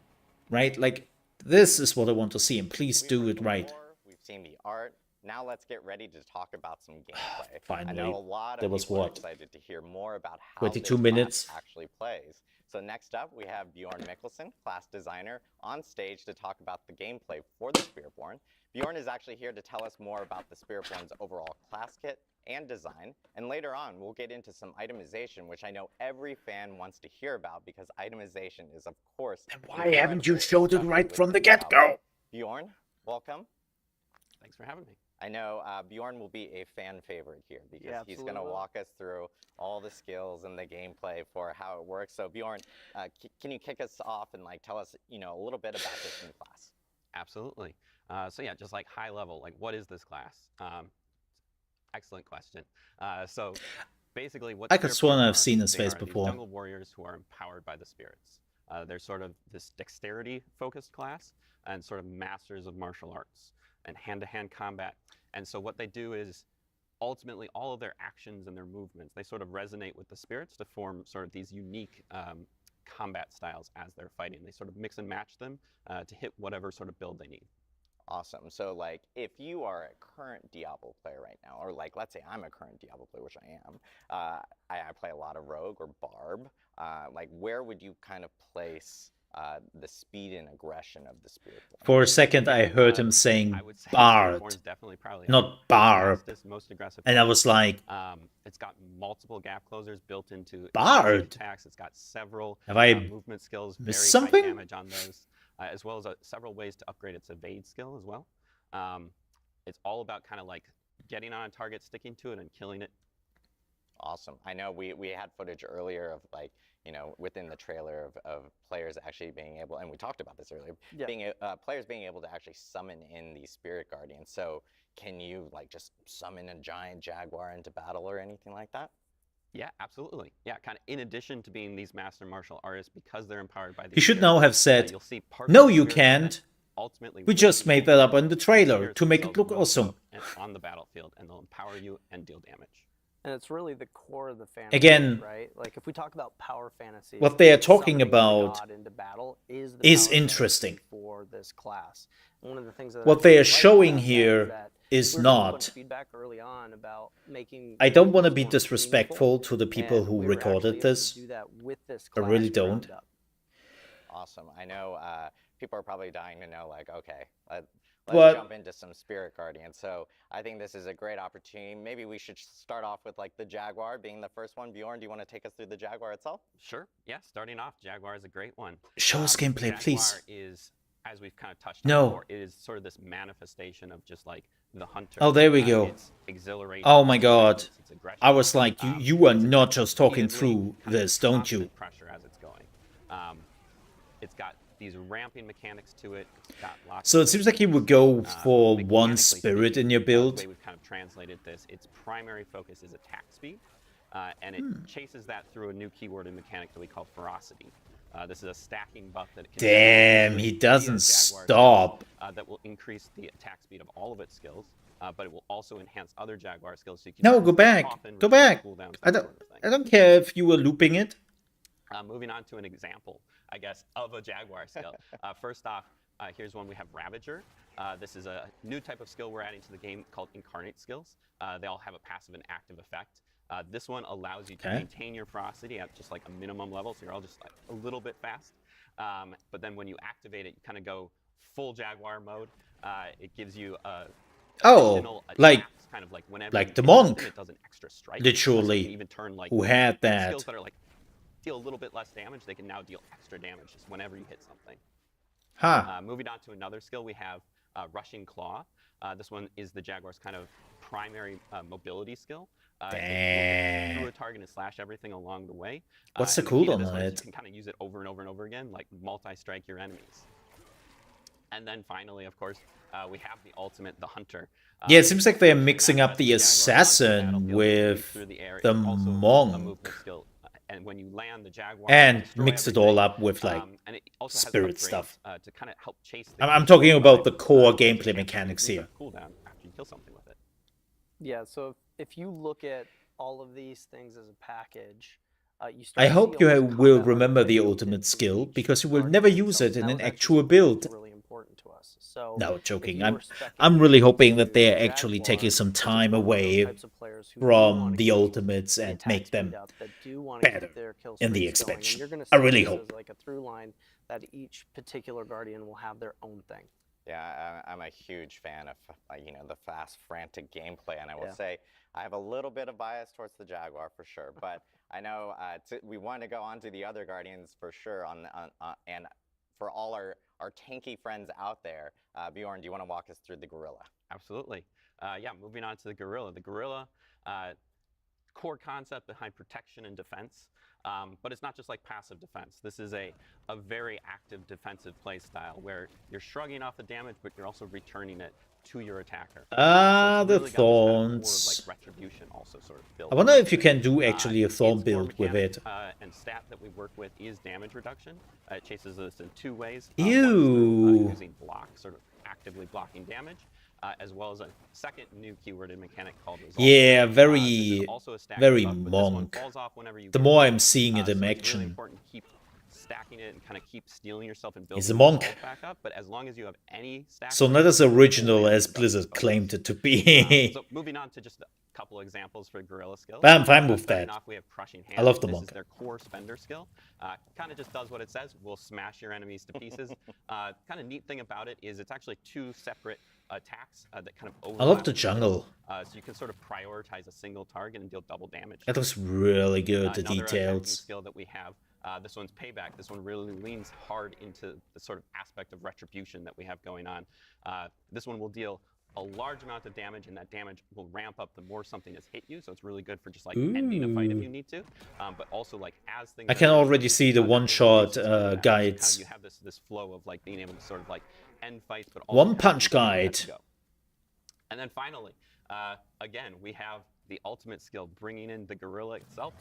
S2: right? Like, this is what I want to see, and please do it right.
S3: We've seen the art. Now let's get ready to talk about some gameplay.
S2: Finally,
S3: I know a lot
S2: there
S3: of
S2: was
S3: people are
S2: what?
S3: excited to hear more about how
S2: 22
S3: this
S2: minutes.
S3: class actually plays. So next up, we have Bjorn Mikkelsen, class designer, on stage to talk about the gameplay for the Spiritborn. Bjorn is actually here to tell us more about the Spiritborn's overall class kit and design. And later on, we'll get into some itemization, which I know every fan wants to hear about because itemization is, of course,
S2: And why haven't you
S3: incredible,
S2: showed it
S3: especially
S2: right
S3: with
S2: from the
S3: Diablo.
S2: get-go?
S3: Bjorn, welcome.
S4: Thanks for having me.
S3: I know Bjorn will be a fan favorite here because
S4: Yeah,
S3: he's going to
S4: absolutely will.
S3: walk us through all the skills and the gameplay for how it works. So Bjorn, can you kick us off and like tell us, a little bit about this new class?
S8: Absolutely. So yeah, just like high level, like what is this class? Excellent question. So basically what
S2: I could swear
S8: Spiritborn
S2: I've seen his
S8: they
S2: face
S8: are these
S2: before.
S8: jungle warriors who are empowered by the spirits. They're sort of this dexterity focused class and sort of masters of martial arts and hand-to-hand combat. And so what they do is ultimately all of their actions and their movements, they sort of resonate with the spirits to form sort of these unique combat styles as they're fighting. They sort of mix and match them to hit whatever sort of build they need.
S3: Awesome. So like if you are a current Diablo player right now, or like let's say I'm a current Diablo player, which I am, I play a lot of Rogue or Barb, like where would you kind of place the speed and aggression of the Spiritborn?
S2: For a second, I heard him saying
S8: I would say
S2: Bard,
S8: Spiritborn's definitely probably
S2: not Barb.
S8: fastest, most aggressive.
S2: And I was like,
S8: it's got multiple gap closers built into
S2: Bard?
S8: its attacks. It's got several
S2: Have I
S8: movement skills, very
S2: missed something?
S8: high damage on those, as well as several ways to upgrade its evade skill as well. It's all about kind of like getting on a target, sticking to it, and killing it.
S3: Awesome. I know we had footage earlier of like, within the trailer of players actually being able, and we talked about this earlier, players being able to actually summon in these spirit guardians. So can you like just summon a giant jaguar into battle or anything like that?
S8: Yeah, absolutely. Yeah, kind of in addition to being these master martial artists, because they're empowered by these
S2: he should
S8: spirits,
S2: now have said,
S8: you'll see part of
S2: no,
S8: the
S2: you
S8: spirit
S2: can't.
S8: that ultimately
S2: We
S8: will
S2: just
S8: be
S2: made that up
S8: ultimate.
S2: in the
S8: The
S2: trailer
S8: spirits
S2: to make it
S8: themselves
S2: look
S8: will show
S2: awesome.
S8: up on the battlefield, and they'll empower you and deal damage.
S4: And it's really the core of the fantasy,
S2: Again,
S4: right? Like if we talk about power fantasy,
S2: what they are talking
S4: summoning a
S2: about
S4: god into battle is
S2: is
S4: power
S2: interesting.
S4: fantasy for this class. One of the things that I
S2: What they are
S4: really like
S2: showing
S4: about that
S2: here
S4: that
S2: is
S4: we were getting a bunch
S2: not.
S4: of feedback early on about making
S2: I don't want to
S4: this
S2: be
S4: more
S2: disrespectful
S4: meaningful,
S2: to the people
S4: and
S2: who
S4: we were actually
S2: recorded
S4: able to
S2: this.
S4: do that with this
S2: I
S4: class
S2: really
S4: ground
S2: don't.
S4: up.
S3: Awesome. I know people are probably dying to know, like, okay, let's
S2: What?
S3: jump into some Spirit Guardians. So I think this is a great opportunity. Maybe we should start off with like the Jaguar being the first one. Bjorn, do you want to take us through the Jaguar itself?
S8: Sure. Yeah, starting off, Jaguar is a great one.
S2: Show us gameplay,
S8: Jaguar
S2: please.
S8: is, as we've kind of touched
S2: No.
S8: on before, it is sort of this manifestation of just like the hunter.
S2: Oh, there we go.
S8: It's exhilarating.
S2: Oh my
S8: it's
S2: god.
S8: violence, it's aggression.
S2: I was like, you are
S8: It's
S2: not just talking
S8: repeatedly
S2: through
S8: kind of
S2: this, don't you?
S8: constant pressure as it's going. It's got these ramping mechanics to it. It's got lots
S2: So
S8: of
S2: it seems like you would go for one
S8: mechanically
S2: spirit
S8: speaking,
S2: in your
S8: The
S2: build.
S8: way we've kind of translated this, its primary focus is attack speed, and it chases that through a new keyword and mechanic that we call ferocity. This is a stacking buff that it can
S2: Damn, he
S8: via
S2: doesn't
S8: Jaguar
S2: stop.
S8: skills, that will increase the attack speed of all of its skills, but it will also enhance other Jaguar skills. So you can
S2: No,
S8: use
S2: go
S8: it
S2: back.
S8: often,
S2: Go
S8: reduce
S2: back.
S8: cooldowns,
S2: I
S8: that
S2: don't
S8: sort of thing.
S2: I don't care if you were looping it.
S8: Moving on to an example, I guess, of a Jaguar skill. First off, here's one we have Ravager. This is a new type of skill we're adding to the game called Incarnate skills. They all have a passive and active effect. This one allows you to
S2: Okay.
S8: maintain your ferocity at just like a minimum level, so you're all just like a little bit fast. But then when you activate it, you kind of go full Jaguar mode. It gives you
S2: Oh,
S8: additional
S2: like
S8: attacks, kind of like whenever
S2: like
S8: you
S2: the
S8: hit something,
S2: monk,
S8: it does an extra strike.
S2: literally,
S8: So you can even turn like
S2: who had that.
S8: skills that are like deal a little bit less damage, they can now deal extra damage just whenever you hit something.
S2: Huh.
S8: Moving on to another skill, we have Rushing Claw. This one is the Jaguar's kind of primary mobility skill. It can go through a target and slash everything along the way.
S2: What's the
S8: and key to
S2: cooldown
S8: this
S2: on
S8: one is
S2: it?
S8: You can kind of use it over and over and over again, like multi-strike your enemies. And then finally, of course, we have the ultimate, the Hunter.
S2: Yeah, it seems like they're
S8: which
S2: mixing up
S8: manifests
S2: the
S8: Jaguar onto
S2: assassin
S8: battlefield and
S2: with
S8: through the air.
S2: the
S8: It's also a
S2: monk.
S8: movement skill and when you land, the jaguar
S2: And
S8: destroy
S2: mix it
S8: everything.
S2: all up with like
S8: And it also has
S2: spirit
S8: upgrades,
S2: stuff.
S8: To kind of help chase the
S2: I'm
S8: game
S2: talking about
S8: by,
S2: the core
S8: giving
S2: gameplay
S8: damage
S2: mechanics
S8: and
S2: here.
S8: cooldown after you kill something with it.
S4: Yeah, so if you look at all of these things as a package, you
S2: I
S4: start to
S2: hope
S4: see
S2: you
S4: almost
S2: will
S4: combat
S2: remember
S4: art
S2: the
S4: built
S2: ultimate
S4: into
S2: skill,
S4: each
S2: because you will
S4: guardian
S2: never use
S4: themselves,
S2: it in
S4: and that
S2: an
S4: was actually
S2: actual
S4: something that was
S2: build.
S4: really important to us. So
S2: No,
S4: if
S2: joking.
S4: you were spec'ing
S2: I'm really hoping that
S4: into
S2: they're actually
S4: Jaguar,
S2: taking some
S4: which is
S2: time
S4: for one of those
S2: away
S4: types of players who do
S2: from
S4: wanna
S2: the
S4: keep
S2: ultimates
S4: the
S2: and
S4: attack
S2: make
S4: speed
S2: them
S4: up, that do want to
S2: better
S4: keep their kill
S2: in the
S4: streaks going, and
S2: expansion.
S4: you're going to
S2: I
S4: see
S2: really
S4: this
S2: hope.
S4: as like a through line that each particular guardian will have their own thing.
S3: Yeah, I'm a huge fan of the fast, frantic gameplay, and I will
S4: Yeah.
S3: say I have a little bit of bias towards the Jaguar for sure. But I know we want to go on to the other Guardians for sure. And for all our tanky friends out there, Bjorn, do you want to walk us through the Gorilla?
S8: Absolutely. Yeah, moving on to the Gorilla. The Gorilla, core concept behind protection and defense, but it's not just like passive defense. This is a very active defensive play style where you're shrugging off the damage, but you're also returning it to your attacker. So it's
S2: The
S8: really got this kind of core of,
S2: thorns.
S8: like retribution also sort of built
S2: I wonder
S8: into
S2: if you
S8: it.
S2: can do actually a thorn
S8: Its core
S2: build with
S8: mechanic,
S2: it.
S8: And stat that we work with is damage reduction. It chases us in two ways.
S2: Ew.
S8: One is through using block, sort of actively blocking damage, as well as a second new keyworded mechanic called Resolve.
S2: Yeah,
S8: This is
S2: very,
S8: also a stack
S2: very
S8: buff, but this one
S2: monk.
S8: falls off whenever you
S2: The
S8: get
S2: more
S8: hit.
S2: I'm seeing it
S8: So
S2: in
S8: it's really
S2: action.
S8: important to keep stacking it and kind of keep stealing yourself and building
S2: He's a monk.
S8: yourself back up. But as long as you have any stack,
S2: So not as original as
S8: damage
S2: Blizzard
S8: bonus.
S2: claimed it to be.
S8: So moving on to just a couple examples for Gorilla skills.
S2: But I'm fine with
S8: Starting
S2: that.
S8: off, we have Crushing Hand.
S2: I love the
S8: This
S2: monk.
S8: is their core spender skill. Kind of just does what it says. Will smash your enemies to pieces. Kind of neat thing about it is it's actually two separate attacks that kind of overlap.
S2: I love the
S8: each other.
S2: jungle.
S8: So you can sort of prioritize a single target and deal double damage.
S2: That looks really good, the
S8: Another attacking
S2: details.
S8: skill that we have. This one's Payback. This one really leans hard into the sort of aspect of retribution that we have going on. This one will deal a large amount of damage, and that damage will ramp up the more something has hit you. So it's really good for just like ending a fight if you need to. But also like as things.
S2: I
S8: are
S2: can
S8: going,
S2: already see the
S8: that
S2: one-shot
S8: introduces combat. So
S2: guides.
S8: you have this flow of like being able to sort of like end fights, but also
S2: One
S8: kind of
S2: punch
S8: keep moving
S2: guide.
S8: as you go. And then finally, again, we have the ultimate skill bringing in the Gorilla itself.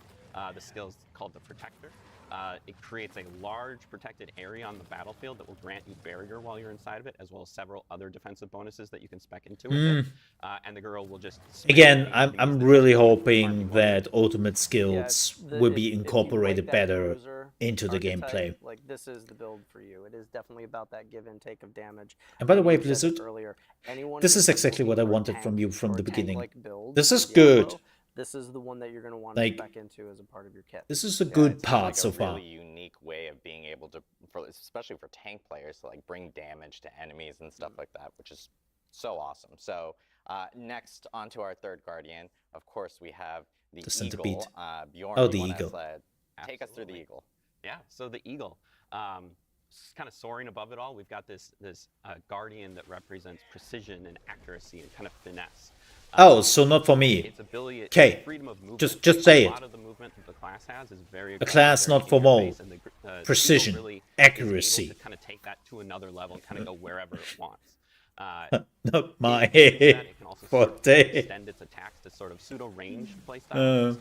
S8: The skill is called the Protector. It creates a large protected area on the battlefield that will grant you barrier while you're inside of it, as well as several other defensive bonuses that you can spec into with it. And the girl will just
S2: Again,
S8: spam
S2: I'm
S8: enemies that
S2: really
S8: just keep
S2: hoping
S8: farming while
S2: that ultimate skills will be
S4: if you
S2: incorporated
S4: like that
S2: better
S4: bruiser
S2: into the
S4: archetype,
S2: gameplay.
S4: like this is the build for you. It is definitely about that give and take of damage.
S2: And by the way,
S4: You said it
S2: Blizzard,
S4: earlier, anyone
S2: this
S4: who's
S2: is
S4: been
S2: exactly
S4: looking
S2: what I
S4: for a
S2: wanted from
S4: tank
S2: you from
S4: or
S2: the
S4: a
S2: beginning.
S4: tank-like build
S2: This
S4: in
S2: is
S4: Diablo,
S2: good.
S4: This is the one that you're going to want to
S2: Like,
S4: spec into as a part of your kit.
S2: This is a
S3: Yeah,
S2: good
S3: it's
S2: part
S3: like
S2: so
S3: a
S2: far.
S3: really unique way of being able to, especially for tank players, to like bring damage to enemies and stuff like that, which is so awesome. So next, onto our third Guardian. Of course, we have the
S2: centipede.
S3: Eagle. Bjorn,
S2: Oh,
S3: do
S2: the
S3: you wanna,
S2: eagle.
S3: take us through the
S8: Absolutely.
S3: Eagle.
S8: Yeah, so the Eagle, kind of soaring above it all, we've got this Guardian that represents precision and accuracy and kind of finesse.
S2: Oh, so not for me.
S8: Its ability,
S2: Okay,
S8: freedom of movement.
S2: just say
S8: a
S2: it.
S8: lot of the movement that the class has is very
S2: A class
S8: very
S2: not for
S8: in your
S2: mole.
S8: face, and the Eagle
S2: Precision,
S8: really is
S2: accuracy.
S8: able to kind of take that to another level and kind of go wherever it wants.
S2: Not my
S8: in addition to that, it can also sort of
S2: forte.
S8: extend its attacks to sort of pseudo-ranged playstyle.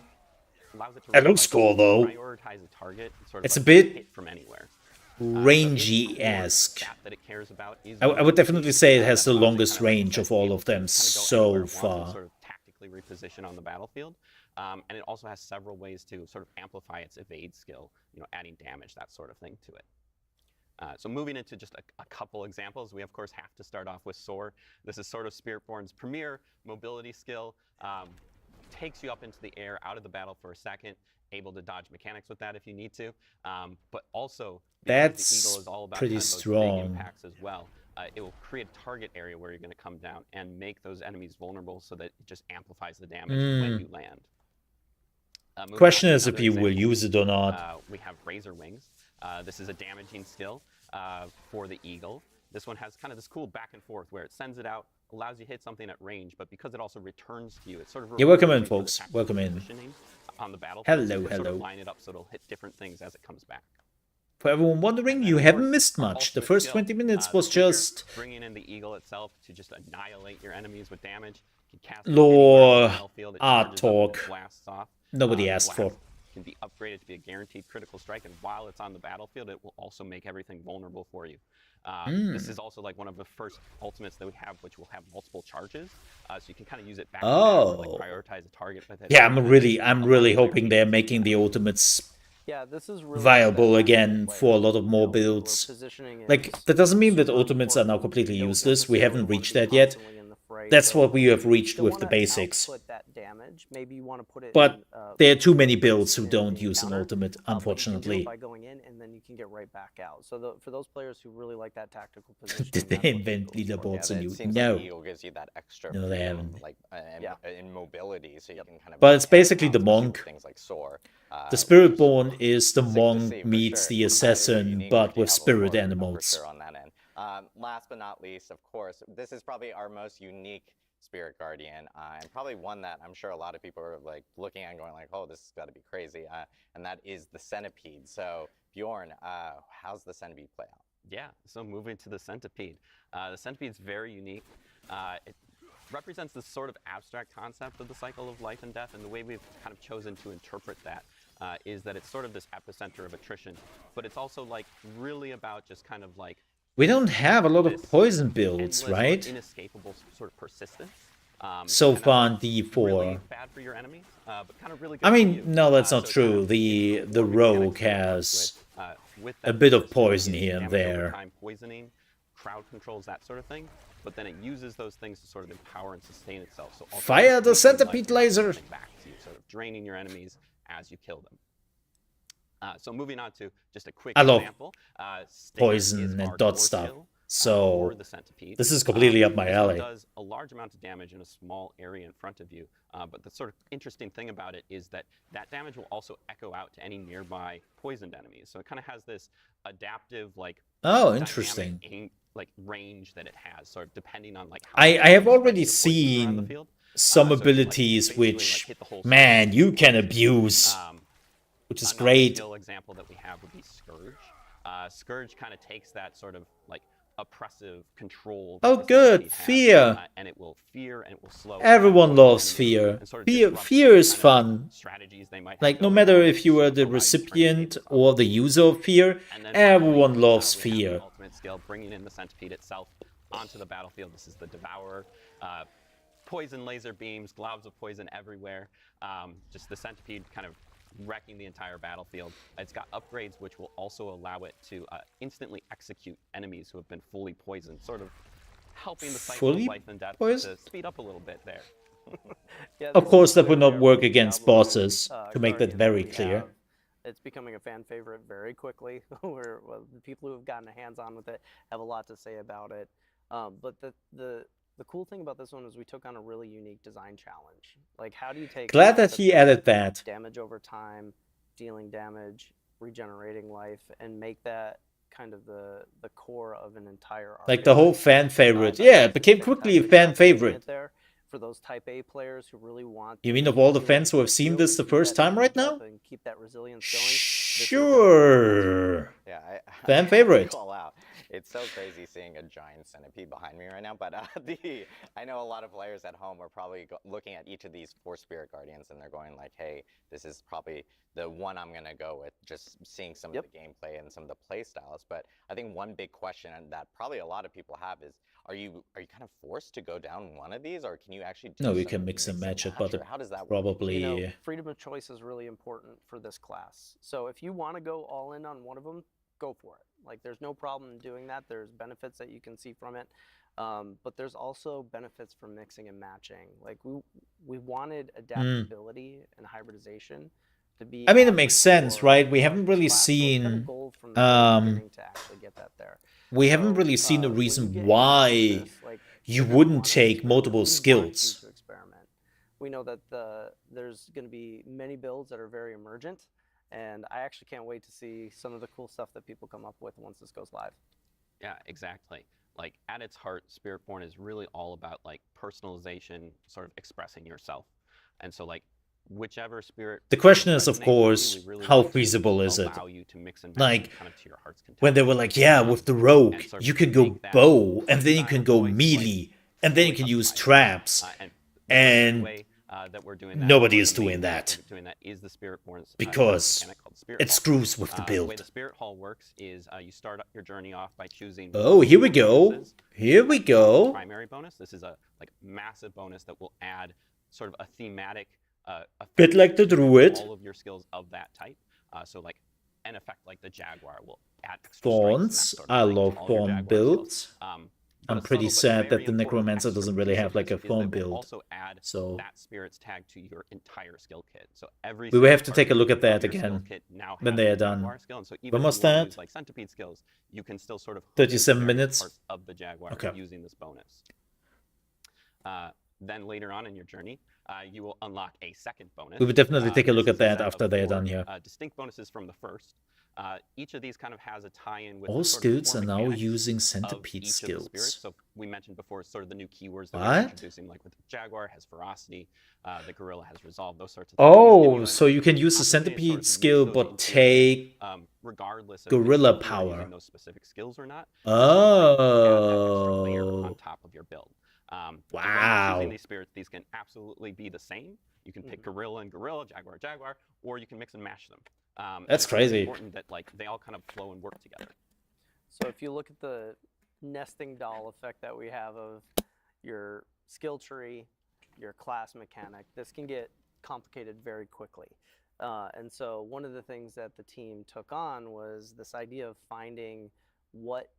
S8: Allows it to
S2: That
S8: really,
S2: looks cool, though.
S8: prioritize a target and sort of
S2: It's a
S8: like
S2: bit
S8: hit from anywhere.
S2: rangy-esque.
S8: That it cares about is
S2: I would definitely say it has the
S8: allows it
S2: longest
S8: kind of like
S2: range of all of them
S8: kind of go
S2: so
S8: anywhere it wants and
S2: far.
S8: Sort of tactically reposition on the battlefield, and it also has several ways to sort of amplify its evade skill. Adding damage, that sort of thing to it. So moving into just a couple examples, we of course have to start off with Soar. This is sort of Spiritborn's premier mobility skill. Takes you up into the air, out of the battle for a second, able to dodge mechanics with that if you need to. But also, because
S2: That's
S8: the Eagle is all about
S2: pretty
S8: kind of those
S2: strong.
S8: big impacts as well. It will create a target area where you're going to come down and make those enemies vulnerable so that it just amplifies the damage when you land. Moving
S2: Question
S8: on to
S2: is if
S8: another
S2: you will
S8: example,
S2: use it or not.
S8: we have Razor Wings. This is a damaging skill for the Eagle. This one has kind of this cool back and forth where it sends it out, allows you to hit something at range, but because it also returns to you, it sort of
S2: Yeah, welcome in,
S8: rewards you for the
S2: folks.
S8: tactical
S2: Welcome in.
S8: positioning on the battlefield.
S2: Hello,
S8: You can sort of
S2: hello.
S8: line it up so it'll hit different things as it comes back.
S2: For everyone wondering, you
S8: of
S2: haven't
S8: course,
S2: missed
S8: our
S2: much. The
S8: ultimate
S2: first
S8: skill,
S2: 20 minutes
S8: the
S2: was
S8: Seeker,
S2: just
S8: bringing in the Eagle itself to just annihilate your enemies with damage. You can cast it
S2: lore,
S8: anywhere on the battlefield, it
S2: art
S8: charges up and
S2: talk.
S8: blasts off.
S2: Nobody asked for.
S8: can be upgraded to be a guaranteed critical strike, and while it's on the battlefield, it will also make everything vulnerable for you. This is also like one of the first ultimates that we have, which will have multiple charges, so you can kind of use it back to back, or like prioritize a target with it.
S2: Yeah, I'm really hoping they're making the ultimates
S4: Yeah, this is really
S2: viable
S4: that
S2: again
S4: play.
S2: for a lot of more
S4: We're
S2: builds.
S4: positioning it
S2: Like,
S4: as
S2: that doesn't mean that
S4: super
S2: ultimates are now
S4: important.
S2: completely
S4: You don't
S2: useless. We
S4: necessarily
S2: haven't
S4: wanna
S2: reached
S4: be
S2: that yet.
S4: constantly in the fray,
S2: That's
S4: so
S2: what we have
S4: you
S2: reached
S4: still
S2: with the
S4: wanna
S2: basics.
S4: output that damage. Maybe you want to put it
S2: But
S4: in,
S2: there are too many
S4: place
S2: builds who
S4: in
S2: don't
S4: the
S2: use an
S4: encounter,
S2: ultimate,
S4: but you can do it
S2: unfortunately.
S4: by going in, and then you can get right back out. So for those players who really like that tactical positioning,
S2: Did they
S4: that's what
S2: invent
S4: these builds
S2: leaderboards
S4: for.
S2: and
S3: it
S2: you?
S3: seems
S2: No.
S3: like Eagle gives you that extra
S2: No, they
S3: boom,
S2: haven't.
S3: like
S4: Yeah.
S3: in mobility, so you can kind of.
S2: But it's
S3: move in and
S2: basically
S3: out,
S2: the
S3: especially
S2: monk.
S3: with things like Soar.
S2: The
S3: which is
S2: Spiritborn is the
S3: sick to
S2: monk
S3: see, for
S2: meets
S3: sure.
S2: the
S3: Very
S2: assassin,
S3: unique
S2: but
S3: for
S2: with
S3: Diablo
S2: spirit
S3: 4,
S2: animals.
S3: For sure on that end. Last but not least, of course, this is probably our most unique Spirit Guardian, and probably one that I'm sure a lot of people are like looking at and going like, oh, this has got to be crazy, and that is the Centipede. So Bjorn, how's the Centipede play out?
S8: Yeah, so moving to the Centipede. The Centipede is very unique. It represents this sort of abstract concept of the cycle of life and death, and the way we've kind of chosen to interpret that is that it's sort of this epicenter of attrition, but it's also like really about just kind of like
S2: We don't have a lot of
S8: this
S2: poison builds,
S8: endless, sort of
S2: right?
S8: inescapable sort of persistence.
S2: So
S8: and
S2: far in
S8: that's
S2: D4.
S8: really bad for your enemies, but kind of really good
S2: I
S8: for
S2: mean,
S8: you.
S2: no, that's not
S8: So
S2: true.
S8: kind of
S2: The
S8: informing
S2: rogue
S8: mechanics that we work
S2: has
S8: with
S2: a
S8: that
S2: bit of
S8: persistence
S2: poison
S8: is
S2: here and
S8: damage over
S2: there.
S8: time, poisoning, crowd controls, that sort of thing. But then it uses those things to sort of empower and sustain itself. So ultimately,
S2: Fire the
S8: it's
S2: centipede
S8: like
S2: laser!
S8: something back to you, sort of draining your enemies as you kill them. So moving on to just a quick
S2: I love
S8: example. Stinger
S2: poison
S8: is
S2: and
S8: our
S2: dot
S8: core
S2: stuff.
S8: skill,
S2: So
S8: for the Centipede.
S2: this is completely up my
S8: This one
S2: alley.
S8: does a large amount of damage in a small area in front of you, but the sort of interesting thing about it is that that damage will also echo out to any nearby poisoned enemies. So it kind of has this adaptive, like,
S2: Oh,
S8: dynamic
S2: interesting.
S8: like range that it has, sort of depending on like how
S2: I
S8: much
S2: have
S8: you
S2: already
S8: spread the poison around the
S2: seen
S8: field.
S2: some
S8: So it can, like,
S2: abilities
S8: basically, like,
S2: which,
S8: hit the whole
S2: man,
S8: space
S2: you
S8: with
S2: can
S8: poison.
S2: abuse, which is
S8: Another
S2: great.
S8: skill example that we have would be Scourge. Scourge kind of takes that sort of like oppressive control.
S2: Oh,
S8: that the
S2: good,
S8: Centipede has,
S2: fear.
S8: and it will fear and it will slow.
S2: Everyone
S8: poison
S2: loves
S8: enemies
S2: fear.
S8: and sort of
S2: Fear,
S8: disrupt
S2: fear
S8: any
S2: is
S8: kind of
S2: fun.
S8: strategies they might have
S2: Like, no
S8: going
S2: matter
S8: on
S2: if you
S8: to
S2: are the
S8: allow you to turn the
S2: recipient
S8: tables
S2: or
S8: on
S2: the
S8: them.
S2: user of fear,
S8: And then
S2: everyone
S8: finally,
S2: loves
S8: we have the
S2: fear.
S8: ultimate skill, bringing in the Centipede itself onto the battlefield. This is the Devourer. Poison laser beams, globs of poison everywhere. Just the Centipede kind of wrecking the entire battlefield. It's got upgrades which will also allow it to instantly execute enemies who have been fully poisoned, sort of helping the cycle
S2: Fully
S8: of life and death
S2: poisoned?
S8: to speed up a little bit there.
S4: Yeah,
S2: Of
S4: this
S2: course,
S4: is
S2: that would
S4: clearly
S2: not
S4: our
S2: work
S4: first
S2: against
S4: Diablo,
S2: bosses, to make that
S4: Guardian
S2: very
S4: we
S2: clear.
S4: have. It's becoming a fan favorite very quickly. Well, the people who have gotten a hands-on with it have a lot to say about it. But the cool thing about this one is we took on a really unique design challenge. Like, how do you take
S2: Glad that
S4: concept
S2: he
S4: of
S2: added that.
S4: damage over time, dealing damage, regenerating life, and make that kind of the core of an entire
S2: Like the whole
S4: archetype?
S2: fan favorite.
S4: That's
S2: Yeah, it
S4: a
S2: became quickly a
S4: fantastic
S2: fan
S4: job putting
S2: favorite.
S4: it there for those Type A players who really want.
S2: You mean
S4: to
S2: of all the
S4: keep
S2: fans who
S4: dealing
S2: have seen
S4: really
S2: this the
S4: keep
S2: first
S4: that
S2: time right
S4: damage up
S2: now?
S4: and keep that resilience going. This is definitely the answer.
S2: Sure.
S3: Yeah,
S2: Fan
S3: I
S2: favorite.
S3: call out. It's so crazy seeing a giant centipede behind me right now. But I know a lot of players at home are probably looking at each of these 4 Spirit Guardians and they're going like, "Hey, this is probably the one I'm gonna go with." Just seeing some of the gameplay and some of the play styles. But I think one big question that probably a lot of people have is, are you kind of forced to go down one of these, or can you actually do
S2: No, you
S3: some
S2: can mix and match it, but
S3: or how does that work?
S2: probably.
S4: You know, freedom of choice is really important for this class. So if you want to go all in on one of them, go for it. Like, there's no problem in doing that. There's benefits that you can see from it, but there's also benefits from mixing and matching. Like, we wanted adaptability and hybridization to be.
S2: I mean, it makes sense, right? We haven't really
S4: class. So it's been a
S2: seen.
S4: goal from the very beginning to actually get that there.
S2: We haven't really
S4: So,
S2: seen a
S4: when you
S2: reason
S4: get into
S2: why
S4: this, like,
S2: you
S4: you're gonna
S2: wouldn't
S4: wanna
S2: take
S4: experiment.
S2: multiple
S4: We want you
S2: skills.
S4: to experiment. We know that there's going to be many builds that are very emergent, and I actually can't wait to see some of the cool stuff that people come up with once this goes live.
S8: Yeah, exactly. Like, at its heart, Spiritborn is really all about like personalization, sort of expressing yourself. And so, like, whichever spirit.
S2: The question is, of
S8: resonates with you,
S2: course,
S8: we really
S2: how
S8: want to
S2: feasible is it?
S8: allow you to mix and match
S2: Like,
S8: kind of to your heart's content.
S2: when they were like, yeah, with the rogue,
S8: And sort
S2: you
S8: of
S2: can go
S8: make that
S2: bow, and then you can
S8: playstyle
S2: go
S8: choice, like,
S2: melee, and then you
S8: fully
S2: can use
S8: customized.
S2: traps.
S8: And
S2: And
S8: way, that we're doing that.
S2: Nobody
S8: One
S2: is
S8: of the main
S2: doing that.
S8: ways we're doing that is the Spiritborn's
S2: Because
S8: mechanic called the Spirit
S2: it
S8: Hall.
S2: screws with the
S8: The way
S2: build.
S8: the Spirit Hall works is you start your journey off by choosing.
S2: Oh, here we go.
S8: bonuses.
S2: Here we go.
S8: Primary bonus. This is a massive bonus that will add sort of a thematic effect
S2: Bit like the
S8: to
S2: druid.
S8: all of your skills of that type. So like an effect like the Jaguar will add extra strength and that
S2: Thorns.
S8: sort of
S2: I
S8: thing to
S2: love
S8: all your
S2: thorn
S8: Jaguar
S2: builds.
S8: skills.
S2: I'm
S8: But a
S2: pretty
S8: subtle but
S2: sad that
S8: very
S2: the
S8: important
S2: Necromancer
S8: extra
S2: doesn't really
S8: piece
S2: have
S8: of
S2: like a
S8: this is
S2: thorn
S8: that we'll
S2: build.
S8: also add
S2: So
S8: that spirit's tag to your entire skill kit. So every
S2: we will have to
S8: single
S2: take a
S8: part
S2: look at
S8: of
S2: that
S8: your skill
S2: again
S8: kit now
S2: when
S8: has
S2: they
S8: a
S2: are done.
S8: Jaguar skill. And so even
S2: When
S8: if
S2: was
S8: you want to
S2: that?
S8: use like centipede skills, you can still sort of hook
S2: 37
S8: into various
S2: minutes?
S8: parts of the Jaguar
S2: Okay.
S8: using this bonus. Then later on in your journey, you will unlock a second bonus.
S2: We will definitely take a
S8: This
S2: look
S8: is
S2: at that
S8: set
S2: after
S8: of
S2: they are
S8: 4
S2: done here.
S8: distinct bonuses from the first. Each of these kind of has a tie-in with
S2: All
S8: the sort of
S2: skills
S8: core
S2: are now
S8: mechanics
S2: using
S8: of
S2: centipede
S8: each of the spirits.
S2: skills.
S8: So we mentioned before sort of the new keywords that we're
S2: What?
S8: introducing, like with the Jaguar has ferocity, the Gorilla has resolve, those sorts of things. These give you
S2: Oh, so you can use the
S8: opportunity to sort
S2: centipede
S8: of use
S2: skill
S8: those
S2: but
S8: into your build,
S2: take
S8: regardless of
S2: gorilla
S8: if you're
S2: power.
S8: using those specific skills or not. You sort of like add that extra layer
S2: Oh.
S8: on top of your build. And when you're
S2: Wow.
S8: choosing these spirits, these can absolutely be the same. You can pick Gorilla and Gorilla, Jaguar, Jaguar, or you can mix and match them. And
S2: That's
S8: so it's
S2: crazy.
S8: important that like they all kind of flow and work together.
S4: So if you look at the nesting doll effect that we have of your skill tree, your class mechanic, this can get complicated very quickly. And so one of the things that the team took on was this idea of finding what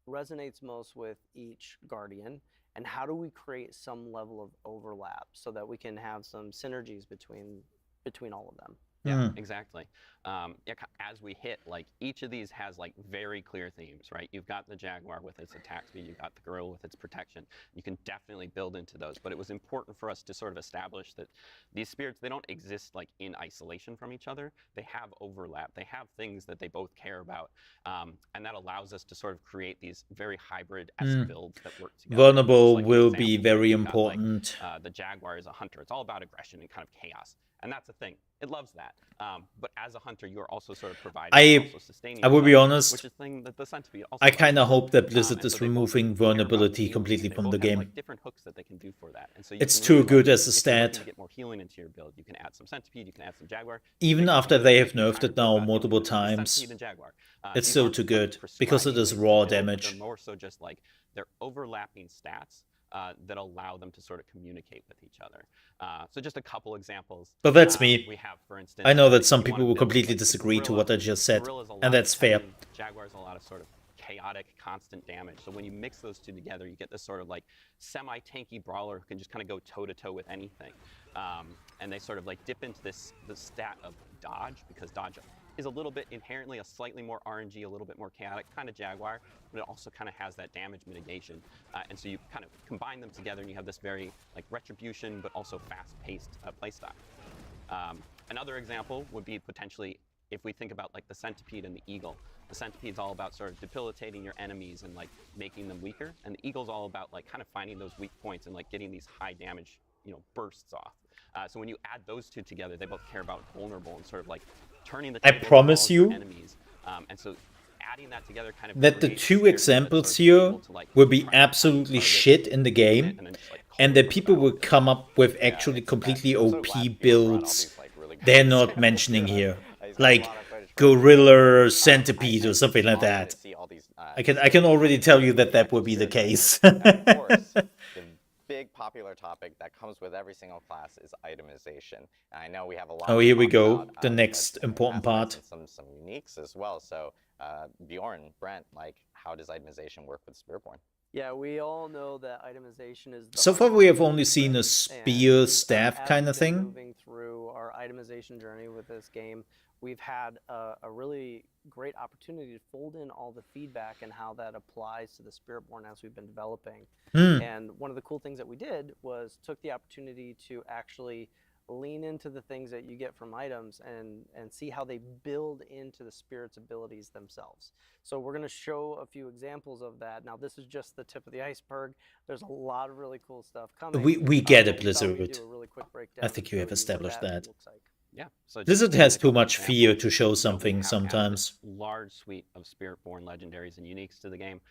S4: resonates most with each guardian and how do we create some level of overlap so that we can have some synergies between all of them.
S8: Yeah, exactly. As we hit, like each of these has like very clear themes, right? You've got the Jaguar with its attack speed, you've got the Gorilla with its protection. You can definitely build into those, but it was important for us to sort of establish that these spirits, they don't exist like in isolation from each other. They have overlap. They have things that they both care about, and that allows us to sort of create these very hybrid-esque builds that work together.
S2: Vulnerable
S8: Like, an
S2: will be
S8: example,
S2: very
S8: you've got, like,
S2: important.
S8: the Jaguar is a hunter. It's all about aggression and kind of chaos. And that's the thing. It loves that. But as a hunter, you're also sort of providing and also sustaining
S2: I will be
S8: yourself,
S2: honest,
S8: which is the thing that the centipede also
S2: I
S8: does.
S2: kind of hope that Blizzard
S8: And
S2: is
S8: so they both
S2: removing
S8: care about
S2: vulnerability
S8: healing.
S2: completely
S8: They
S2: from
S8: both
S2: the
S8: have,
S2: game.
S8: like, different hooks that they can do for that. And so you
S2: It's
S8: can
S2: too
S8: really,
S2: good
S8: like,
S2: as a
S8: if you're looking
S2: stat.
S8: to get more healing into your build, you can add some centipede, you can add some Jaguar.
S2: Even
S8: Make
S2: after
S8: it
S2: they
S8: easy
S2: have
S8: to
S2: nerfed
S8: kind
S2: it
S8: of go
S2: now
S8: about doing
S2: multiple
S8: this.
S2: times,
S8: Centipede and Jaguar.
S2: it's
S8: These
S2: still
S8: aren't,
S2: too
S8: like,
S2: good because it
S8: prescribing
S2: is
S8: things
S2: raw
S8: to build, but
S2: damage.
S8: They're more so just like they're overlapping stats that allow them to sort of communicate with each other. So just a couple examples.
S2: But that's me.
S8: We have, for instance,
S2: I know that
S8: if
S2: some
S8: you
S2: people
S8: wanna
S2: will
S8: build,
S2: completely
S8: like, the
S2: disagree to
S8: Gorilla,
S2: what I just said,
S8: Gorilla's a lot
S2: and
S8: of
S2: that's fair.
S8: defending, Jaguar's a lot of sort of chaotic, constant damage. So when you mix those two together, you get this sort of like semi-tanky brawler who can just kind of go toe-to-toe with anything. And they sort of like dip into the stat of dodge, because dodge is a little bit inherently a slightly more RNG, a little bit more chaotic, kind of Jaguar, but it also kind of has that damage mitigation. And so you kind of combine them together and you have this very like retribution, but also fast-paced playstyle. Another example would be potentially if we think about like the centipede and the eagle. The centipede's all about sort of debilitating your enemies and like making them weaker, and the eagle's all about like kind of finding those weak points and like getting these high damage, bursts off. So when you add those two together, they both care about vulnerable and sort of like turning the
S2: I
S8: tables on
S2: promise
S8: all of your
S2: you
S8: enemies. And so adding that together kind of
S2: that the
S8: creates
S2: two
S8: spirits that
S2: examples
S8: sort of
S2: here
S8: able to, like,
S2: will be
S8: try and find
S2: absolutely
S8: targets
S2: shit in the
S8: and
S2: game,
S8: then just, like,
S2: and
S8: call
S2: the
S8: them
S2: people will
S8: out.
S2: come up with
S3: Yeah,
S2: actually
S3: it's
S2: completely
S3: I'm so
S2: OP
S3: glad you brought all
S2: builds
S3: these, like, really good
S2: they're not
S3: examples.
S2: mentioning here.
S3: I used a
S2: Like
S3: lot of footage from
S2: Gorilla Centipede or
S3: it's
S2: something like
S3: awesome
S2: that.
S3: to see all these,
S2: I can already tell you that that will be the case.
S3: And of course, the big popular topic that comes with every single class is itemization. And I know we have a lot.
S2: Oh,
S3: to
S2: here we
S3: talk
S2: go.
S3: about,
S2: The
S3: but
S2: next important part.
S3: Some uniques as well. So Bjorn, Brent, like, how does itemization work with Spiritborn?
S4: Yeah, we all know that itemization is the
S2: So far
S4: heart
S2: we
S4: of
S2: have only seen a
S4: Spiritborn,
S2: spear
S4: and,
S2: staff
S4: as
S2: kind
S4: we've
S2: of
S4: been
S2: thing.
S4: Moving through our itemization journey with this game, we've had a really great opportunity to fold in all the feedback and how that applies to the Spiritborn as we've been developing. And one of the cool things that we did was took the opportunity to actually lean into the things that you get from items and see how they build into the spirit's abilities themselves. So we're going to show a few examples of that. Now this is just the tip of the iceberg. There's a lot of really cool stuff coming.
S2: We get it,
S4: but we thought we'd
S2: Blizzard.
S4: do a really quick breakdown
S2: I think
S4: to
S2: you
S4: show
S2: have
S4: what
S2: established that.
S4: looks like.
S8: Yeah. So just
S2: Blizzard
S8: to give
S2: has
S8: a
S2: too
S8: couple
S2: much fear
S8: examples,
S2: to show
S8: we
S2: something
S8: have added
S2: sometimes.
S8: this large suite of Spiritborn legendaries and uniques to the game.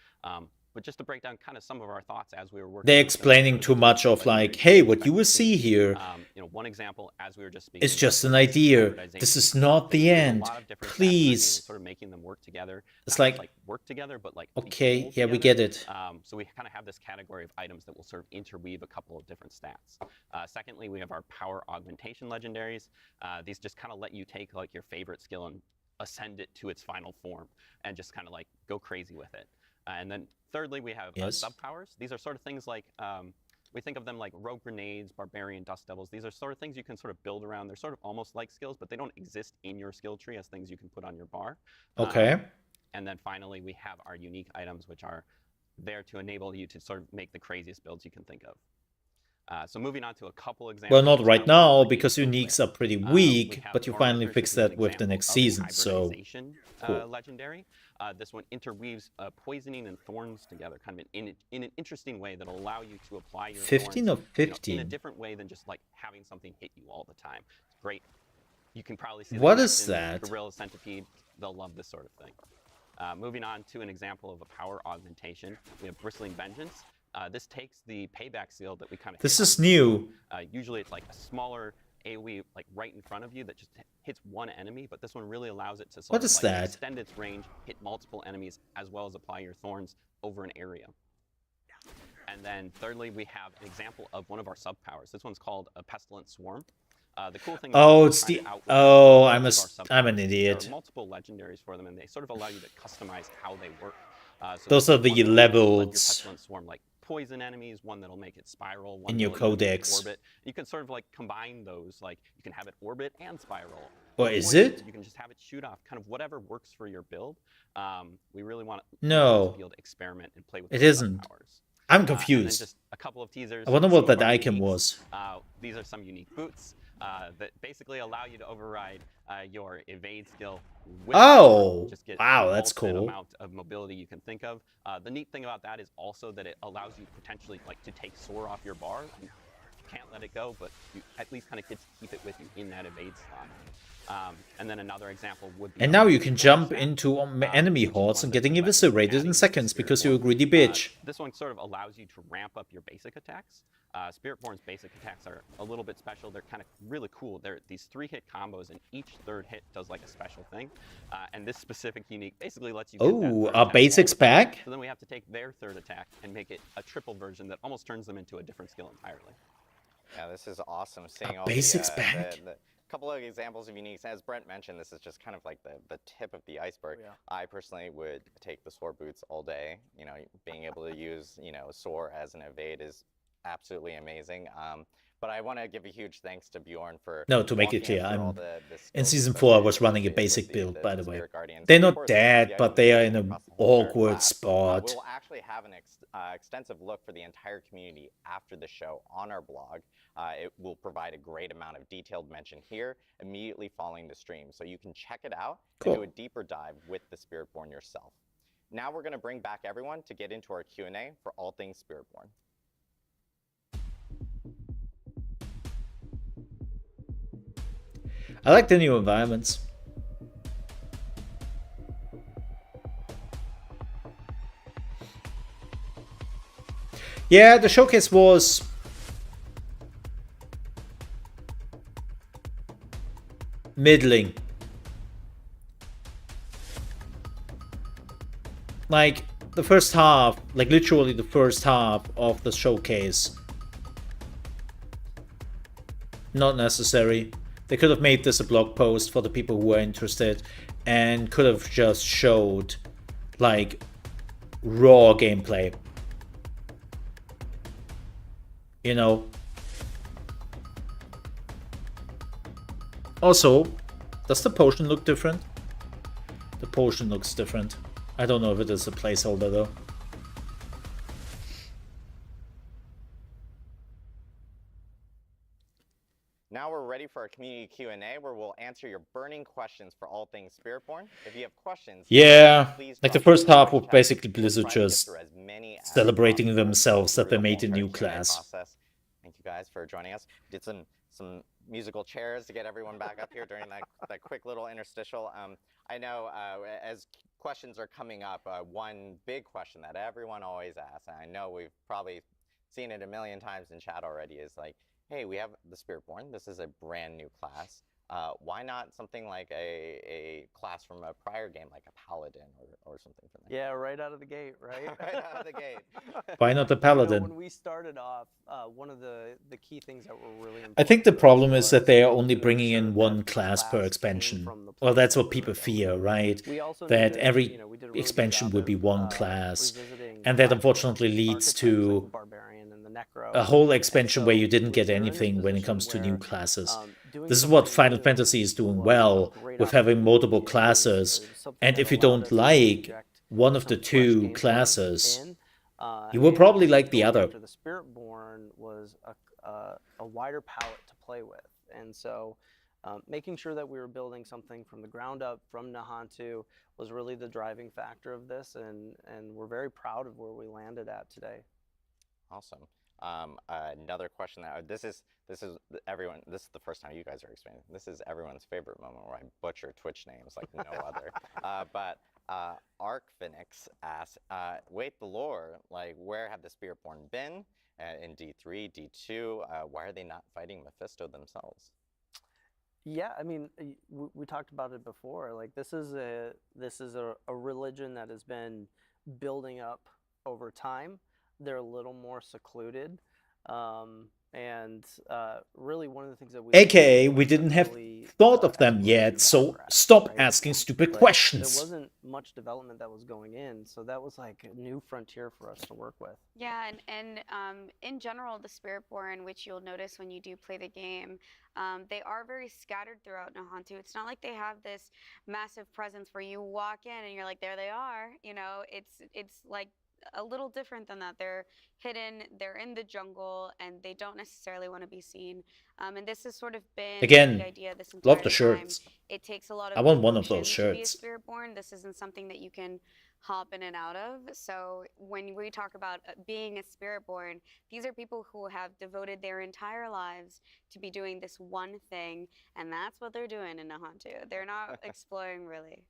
S8: but just to break down kind of some of our thoughts as we were working.
S2: They're
S8: with them,
S2: explaining
S8: sort of
S2: too
S8: the
S2: much of
S8: legendary
S2: like, hey, what
S8: expect
S2: you will
S8: to
S2: see here
S8: You know, one example, as we were just speaking,
S2: is
S8: was
S2: just an
S8: like
S2: idea.
S8: hybridization.
S2: This is not the
S8: There's a
S2: end.
S8: lot of different stats
S2: Please.
S8: and sort of making them work together.
S2: It's
S8: Not just,
S2: like,
S8: work together, but like
S2: okay,
S8: be
S2: yeah,
S8: cool
S2: we
S8: together.
S2: get it.
S8: So we kind of have this category of items that will sort of interweave a couple of different stats. Secondly, we have our power augmentation legendaries. These just kind of let you take like your favorite skill and ascend it to its final form and just kind of like go crazy with it. And then thirdly, we have
S2: Yes.
S8: sub powers. These are sort of things like we think of them like rogue grenades, barbarian dust devils. These are sort of things you can sort of build around. They're sort of almost like skills, but they don't exist in your skill tree as things you can put on your bar.
S2: Okay.
S8: And then finally, we have our unique items, which are there to enable you to sort of make the craziest builds you can think of. So moving on to a couple examples.
S2: Well, not right now,
S8: like
S2: because
S8: real
S2: uniques
S8: quick.
S2: are pretty
S8: We
S2: weak,
S8: have
S2: but you
S8: Tormentors,
S2: finally
S8: which
S2: fix
S8: is an
S2: that with the
S8: example
S2: next
S8: of
S2: season, so
S8: hybridization,
S2: cool.
S8: legendary. This one interweaves poisoning and thorns together, kind of in an interesting way that'll allow you to apply your
S2: 15
S8: thorns,
S2: or
S8: you know, in a
S2: 15?
S8: different way than just like having something hit you all the time. It's great. You can probably see the
S2: What is
S8: connection,
S2: that?
S8: Gorilla Centipede. They'll love this sort of thing. Moving on to an example of a power augmentation, we have Bristling Vengeance. This takes the payback seal that we kind of.
S2: This is new.
S8: Usually it's like a smaller AoE like right in front of you that just hits one enemy, but this one really allows it to sort
S2: What
S8: of
S2: is
S8: like
S2: that?
S8: extend its range, hit multiple enemies, as well as apply your thorns over an area. And then thirdly, we have an example of one of our sub powers. This one's called a Pestilent Swarm. The cool thing
S2: Oh,
S8: about
S2: it's
S8: trying
S2: the.
S8: to outwit
S2: Oh,
S8: each
S2: I'm
S8: of
S2: a.
S8: our sub
S2: I'm an
S8: powers,
S2: idiot.
S8: There are multiple legendaries for them, and they sort of allow you to customize how they work. So
S2: Those
S8: there's
S2: are the
S8: one that'll let your
S2: levels
S8: Pestilent Swarm like poison enemies, one that'll make it spiral, one
S2: in your
S8: that'll make it
S2: codex.
S8: orbit. You can sort of like combine those, like you can have it orbit and spiral.
S2: Or
S8: Or
S2: is
S8: poison,
S2: it?
S8: You can just have it shoot off, kind of whatever works for your build. We really want you
S2: No,
S8: to be able to experiment and play with
S2: it
S8: those sub
S2: isn't.
S8: powers.
S2: I'm
S8: And then
S2: confused.
S8: just a couple of teasers.
S2: I wonder
S8: some
S2: what
S8: of
S2: that
S8: our
S2: icon
S8: uniques.
S2: was.
S8: These are some unique boots that basically allow you to override your evade skill. With
S2: Oh,
S8: just get
S2: wow,
S8: the
S2: that's
S8: ultimate
S2: cool.
S8: amount of mobility you can think of. The neat thing about that is also that it allows you potentially like to take Soar off your bar. You can't let it go, but you at least kind of get to keep it with you in that evade slot. And then another example would be.
S2: And now you can jump into enemy hordes and getting eviscerated in seconds because you're a greedy bitch.
S8: This one sort of allows you to ramp up your basic attacks. Spiritborn's basic attacks are a little bit special. They're kind of really cool. They're these 3-hit combos, and each third hit does like a special thing. And this specific unique basically lets you.
S2: Oh,
S8: get that third
S2: our
S8: attack all
S2: basics
S8: the time.
S2: back?
S8: So then we have to take their third attack and make it a triple version that almost turns them into a different skill entirely.
S3: Yeah, this is awesome. Seeing all
S2: basics
S3: the,
S2: back?
S3: the couple of examples of uniques. As Brent mentioned, this is just kind of like the tip of the iceberg.
S4: Yeah.
S3: I personally would take the Soar boots all day. You know, being able to use Soar as an evade is absolutely amazing. But I want to give a huge thanks to Bjorn for
S2: No, to make it
S3: walking us
S2: clear,
S3: through all
S2: I'm
S3: the
S2: in
S3: skills
S2: season 4. I was
S3: associated
S2: running a
S3: with
S2: basic build, by the way.
S3: Spirit Guardians.
S2: They're
S3: And of
S2: not
S3: course,
S2: dead,
S3: the
S2: but they are
S3: items
S2: in an
S3: across the entire
S2: awkward
S3: class.
S2: spot.
S3: We'll actually have an extensive look for the entire community after the show on our blog. It will provide a great amount of detailed mention here immediately following the stream, so you can check it out
S2: Cool.
S3: and do a deeper dive with the Spiritborn yourself. Now we're going to bring back everyone to get into our Q&A for all things Spiritborn.
S2: I like the new environments. Yeah, the showcase was middling. Like the first half, like literally the first half of the showcase. Not necessary. They could have made this a blog post for the people who were interested and could have just showed like raw gameplay. You know. Also, does the potion look different? The potion looks different. I don't know if it is a placeholder though.
S3: Now we're ready for our community Q&A where we'll answer your burning questions for all things Spiritborn. If you have questions,
S2: Yeah,
S3: please
S2: like the
S3: drop
S2: first
S3: them in
S2: half
S3: the
S2: was
S3: chat.
S2: basically
S3: We'll
S2: Blizzard
S3: try to get
S2: just
S3: through as many as
S2: celebrating
S3: possible
S2: themselves that they
S3: through
S2: made a
S3: the
S2: new
S3: entire Q&A
S2: class.
S3: process. Thank you guys for joining us. Did some musical chairs to get everyone back up here during that quick little interstitial. I know as questions are coming up, one big question that everyone always asks, and I know we've probably seen it a million times in chat already, is like, hey, we have the Spiritborn. This is a brand new class. Why not something like a class from a prior game, like a paladin or something from that?
S4: Yeah, right out of the gate, right?
S3: Right out of the gate.
S2: Why not the
S4: You know,
S2: paladin?
S4: when we started off, one of the key things that were really important
S2: I think the
S4: to us
S2: problem is that
S4: was
S2: they are
S4: making
S2: only
S4: sure
S2: bringing in
S4: that
S2: one
S4: the
S2: class per
S4: came
S2: expansion.
S4: from the
S2: Well, that's
S4: place
S2: what
S4: that we
S2: people
S4: were going.
S2: fear, right?
S4: We also
S2: That
S4: needed,
S2: every
S4: you know, we did a really good
S2: expansion
S4: job
S2: would be
S4: of,
S2: one class,
S4: revisiting
S2: and that
S4: classic
S2: unfortunately leads
S4: archetypes like the
S2: to
S4: barbarian and the necro.
S2: a whole
S4: And
S2: expansion where
S4: so
S2: you didn't get
S4: they're in this
S2: anything when it
S4: position
S2: comes to new
S4: where
S2: classes.
S4: doing
S2: This is what
S4: something
S2: Final
S4: new
S2: Fantasy is doing
S4: was a
S2: well,
S4: great
S2: with having
S4: opportunity.
S2: multiple
S4: It was
S2: classes.
S4: something
S2: And
S4: that
S2: if you
S4: allowed
S2: don't
S4: us to
S2: like
S4: inject
S2: one of the
S4: some fresh
S2: two
S4: gameplay
S2: classes,
S4: in.
S2: you will
S4: And
S2: probably like the
S4: going
S2: other.
S4: after the Spiritborn was a wider palette to play with, and so making sure that we were building something from the ground up from Nahantu was really the driving factor of this, and we're very proud of where we landed at today.
S3: Awesome. Another question that this is everyone. This is the first time you guys are explaining. This is everyone's favorite moment where I butcher Twitch names like no other. But Arcphoenix asks, wait, the lore, like where have the Spiritborn been in D3, D2? Why are they not fighting Mephisto themselves?
S4: Yeah, I mean, we talked about it before. Like this is a religion that has been building up over time. They're a little more secluded, and really one of the things that we
S2: AKA, we didn't have
S4: really,
S2: thought of them
S4: exposed
S2: yet,
S4: to
S2: so
S4: background,
S2: stop
S4: right?
S2: asking stupid
S4: Like,
S2: questions.
S4: There wasn't much development that was going in, so that was like a new frontier for us to work with.
S6: Yeah, and in general, the Spiritborn, which you'll notice when you do play the game, they are very scattered throughout Nahantu. It's not like they have this massive presence where you walk in and you're like, there they are. You know, it's like a little different than that. They're hidden, they're in the jungle, and they don't necessarily want to be seen. And this has sort of been
S2: Again,
S6: the idea this entire
S2: love the
S6: time.
S2: shirts.
S6: It takes a lot of
S2: I want one of those
S6: devotion to be a
S2: shirts.
S6: Spiritborn. This isn't something that you can hop in and out of. So when we talk about being a Spiritborn, these are people who have devoted their entire lives to be doing this one thing, and that's what they're doing in Nahantu. They're not exploring really.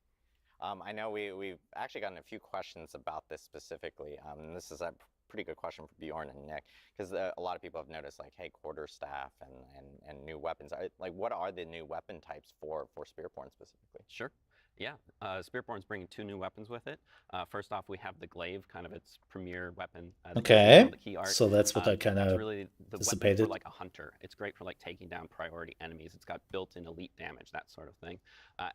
S3: I know we've actually gotten a few questions about this specifically. And this is a pretty good question for Bjorn and Nick, because a lot of people have noticed, like, hey, quarterstaff and new weapons. Like, what are the new weapon types for Spiritborn specifically?
S8: Sure. Yeah, Spiritborn's bringing 2 new weapons with it. First off, we have the glaive, kind of its premier weapon.
S2: Okay,
S8: the key art.
S2: so that's what I kind
S8: That's
S2: of
S8: really the weapon
S2: anticipated.
S8: for like a hunter. It's great for like taking down priority enemies. It's got built-in elite damage, that sort of thing.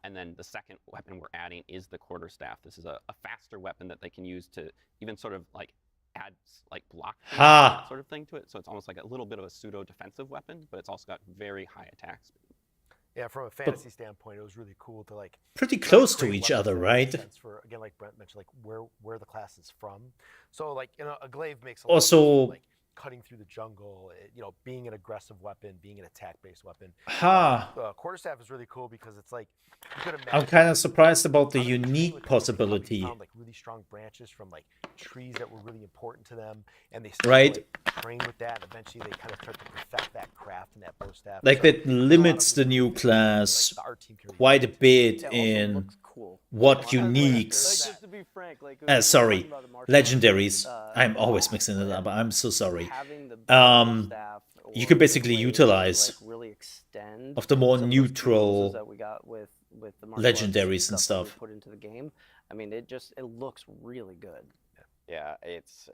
S8: And then the second weapon we're adding is the quarterstaff. This is a faster weapon that they can use to even sort of like add like block that sort of thing to it. So it's almost like a little bit of a pseudo defensive weapon, but it's also got very high attack speed.
S7: Yeah, from a fantasy standpoint, it was really cool to like
S2: pretty close to
S7: create
S2: each
S7: weapons
S2: other,
S7: that make
S2: right?
S7: sense for, again, like Brent mentioned, like where the class is from. So like, you know, a glaive makes a lot of sense
S2: Also,
S7: for, like cutting through the jungle, you know, being an aggressive weapon, being an attack-based weapon. Quarterstaff is really cool because it's like you could imagine.
S2: I'm kind of surprised about the
S7: how they train
S2: unique
S7: with them, like, how they
S2: possibility.
S7: found like really strong branches from like trees that were really important to them, and they started
S2: Right.
S7: to, like, train with that. And eventually, they kind of start to perfect that craft and that bow staff.
S2: Like
S7: So
S2: that
S7: there's a lot of
S2: limits the
S7: really
S2: new
S7: cool things that,
S2: class
S7: like, the art team can really
S2: quite a
S7: do.
S2: bit
S4: It also
S2: in
S4: looks cool.
S2: what
S4: Like,
S2: uniques.
S4: just to be frank, like we were
S2: Sorry,
S4: talking about the martial arts,
S2: legendaries. I'm always mixing it up. I'm so sorry.
S4: having the staff
S2: You
S4: or
S2: can
S4: the
S2: basically
S4: glaive
S2: utilize
S4: like really extend
S2: of the more
S4: some of those key
S2: neutral
S4: pieces that we got with the martial arts
S2: legendaries and
S4: that we
S2: stuff.
S4: put into the game. I mean, it looks really good.
S3: Yeah, it's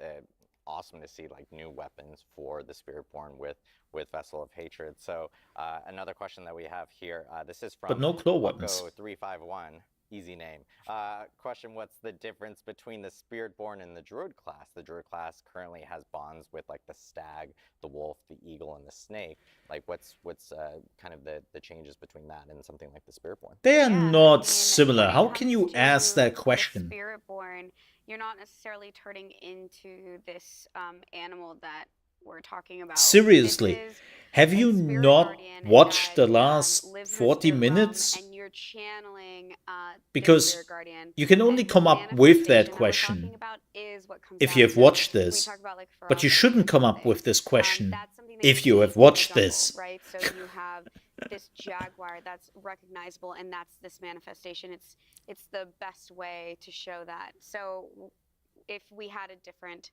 S3: awesome to see like new weapons for the Spiritborn with Vessel of Hatred. So another question that we have here. This is from
S2: But no claw weapons.
S3: 351. Easy name. Question: what's the difference between the Spiritborn and the Druid class? The Druid class currently has bonds with like the stag, the wolf, the eagle, and the snake. Like, what's kind of the changes between that and something like the Spiritborn?
S2: They are
S6: Yeah, I
S2: not
S6: mean,
S2: similar.
S6: when it
S2: How can you
S6: comes
S2: ask
S6: to
S2: that
S6: the
S2: question?
S6: Spiritborn, you're not necessarily turning into this animal that we're talking about.
S2: Seriously,
S6: This is
S2: have
S6: a
S2: you
S6: spirit
S2: not
S6: guardian
S2: watched
S6: that
S2: the last
S6: lives in the
S2: 40
S6: spirit realm,
S2: minutes?
S6: and you're channeling this spirit
S2: Because
S6: guardian.
S2: you can only
S6: And the
S2: come up with that
S6: manifestation that we're
S2: question
S6: talking about is what comes
S2: if
S6: out.
S2: you have
S6: So
S2: watched
S6: we
S2: this.
S6: talk about like
S2: But you
S6: ferocity
S2: shouldn't
S6: or
S2: come up
S6: something.
S2: with this question
S6: That's something that
S2: if you
S6: see
S2: have
S6: in the
S2: watched
S6: jungle,
S2: this.
S6: right? So you have this jaguar that's recognizable, and that's this manifestation. It's the best way to show that. So if we had a different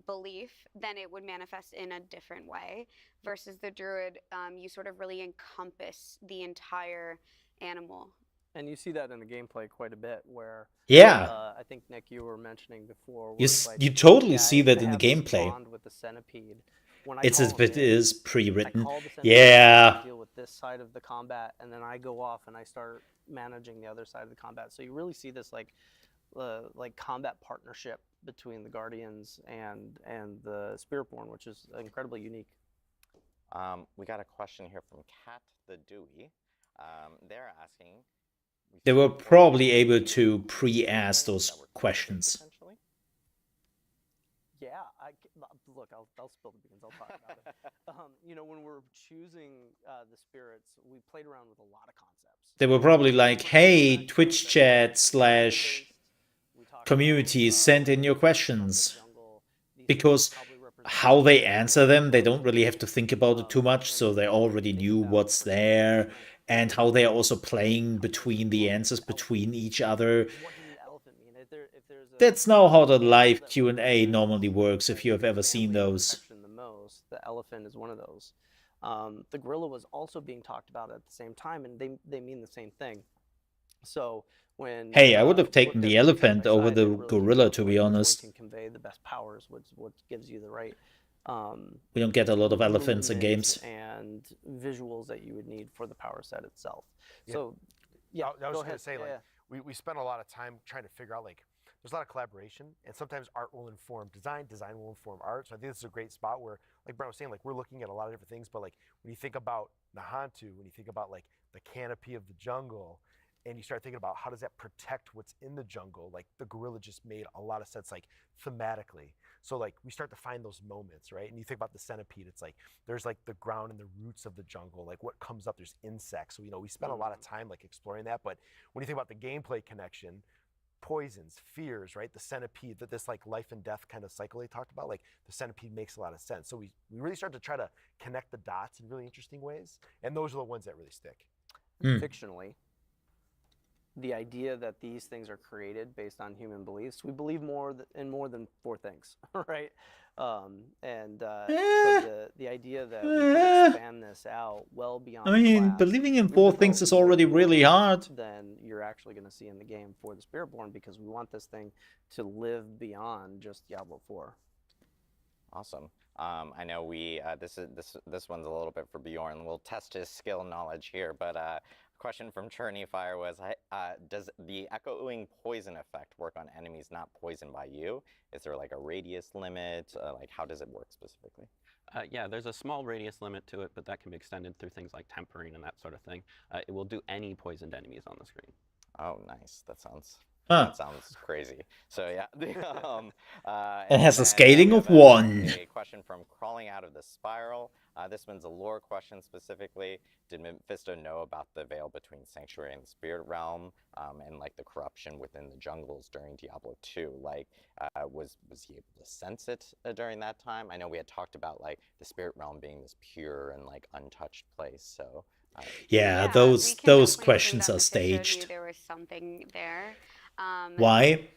S6: belief, then it would manifest in a different way. Versus the druid, you sort of really encompass the entire animal.
S4: And you see that in the gameplay quite a bit, where
S2: Yeah,
S4: I think Nick, you were mentioning before,
S2: you,
S4: where it's like,
S2: you totally
S4: yeah,
S2: see that
S4: I
S2: in the
S4: have this
S2: gameplay.
S4: bond with the centipede. When I
S2: It's
S4: call
S2: as if
S4: him
S2: it
S4: in,
S2: is
S4: I
S2: pre-written.
S4: call the centipede
S2: Yeah.
S4: to deal with this side of the combat, and then I go off and I start managing the other side of the combat. So you really see this like combat partnership between the Guardians and the Spiritborn, which is incredibly unique.
S3: We got a question here from Kat the Dewey. They're asking.
S2: They were probably able to pre-ask those questions.
S4: Yeah, look, I'll spill the beans. I'll talk about it. You know, when we're choosing the spirits, we played around with a lot of concepts.
S2: They were probably like, hey, Twitch chat / community, send in your questions. Because how they answer them, they don't really have to think about it too much, so they already knew what's there, and how they are also playing between the answers between each other.
S4: What does an elephant mean?
S2: That's now how the live Q&A normally works, if you have ever seen those.
S4: The most, the elephant is one of those. The gorilla was also being talked about at the same time, and they mean the same thing. So when
S2: hey, I would have taken the elephant over the gorilla, to be honest.
S4: Can convey the best powers, what gives you the right.
S2: We don't get a lot of elephants in games.
S4: And visuals that you would need for the power set itself.
S7: Yeah.
S4: So, yeah,
S7: I was
S4: go
S7: just gonna say,
S4: ahead.
S7: like, we spent a lot of time trying to figure out, like, there's a lot of collaboration, and sometimes art will inform design, design will inform art. So I think this is a great spot where, like Brian was saying, like, we're looking at a lot of different things, but like when you think about Nahantu, when you think about like the canopy of the jungle, and you start thinking about how does that protect what's in the jungle, like the gorilla just made a lot of sense, like thematically. So like we start to find those moments, right? And you think about the centipede, it's like there's like the ground and the roots of the jungle, like what comes up, there's insects. So, you know, we spent a lot of time like exploring that. But when you think about the gameplay connection, poisons, fears, right? The centipede, that this like life and death kind of cycle they talked about, like the centipede makes a lot of sense. So we really start to try to connect the dots in really interesting ways. And those are the ones that really stick.
S4: Fictionally, the idea that these things are created based on human beliefs, we believe in more than 4 things, right? So the idea that we can expand this out well beyond.
S2: I mean, believing in 4 things is already really hard.
S4: Than you're actually going to see in the game for the Spiritborn, because we want this thing to live beyond just Diablo 4.
S3: Awesome. I know we this one's a little bit for Bjorn. We'll test his skill knowledge here, but question from Churney Fire was, does the echoing poison effect work on enemies not poisoned by you? Is there like a radius limit? Like how does it work specifically?
S8: Yeah, there's a small radius limit to it, but that can be extended through things like tempering and that sort of thing. It will do any poisoned enemies on the screen.
S3: Oh, nice. That sounds crazy. So yeah,
S2: it has a scaling of 1.
S3: A question from Crawling Out of the Spiral. This one's a lore question specifically. Did Mephisto know about the veil between Sanctuary and the Spirit Realm, and like the corruption within the jungles during Diablo 2? Like, was he able to sense it during that time? I know we had talked about like the Spirit Realm being this pure and like untouched place. So.
S2: Yeah, those questions are staged.
S6: There was something there.
S2: Why?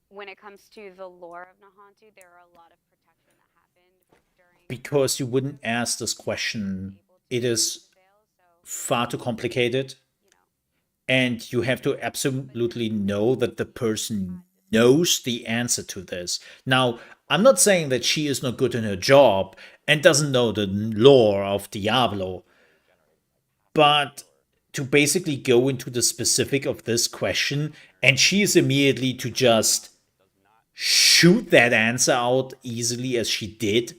S6: When it comes to the lore of Nahantu, there are a lot of protection that happened during.
S2: Because you wouldn't ask this question. It is far too complicated. And you have to absolutely know that the person knows the answer to this. Now, I'm not saying that she is not good in her job and doesn't know the lore of Diablo. But to basically go into the specific of this question, and she is immediately to just shoot that answer out easily as she did,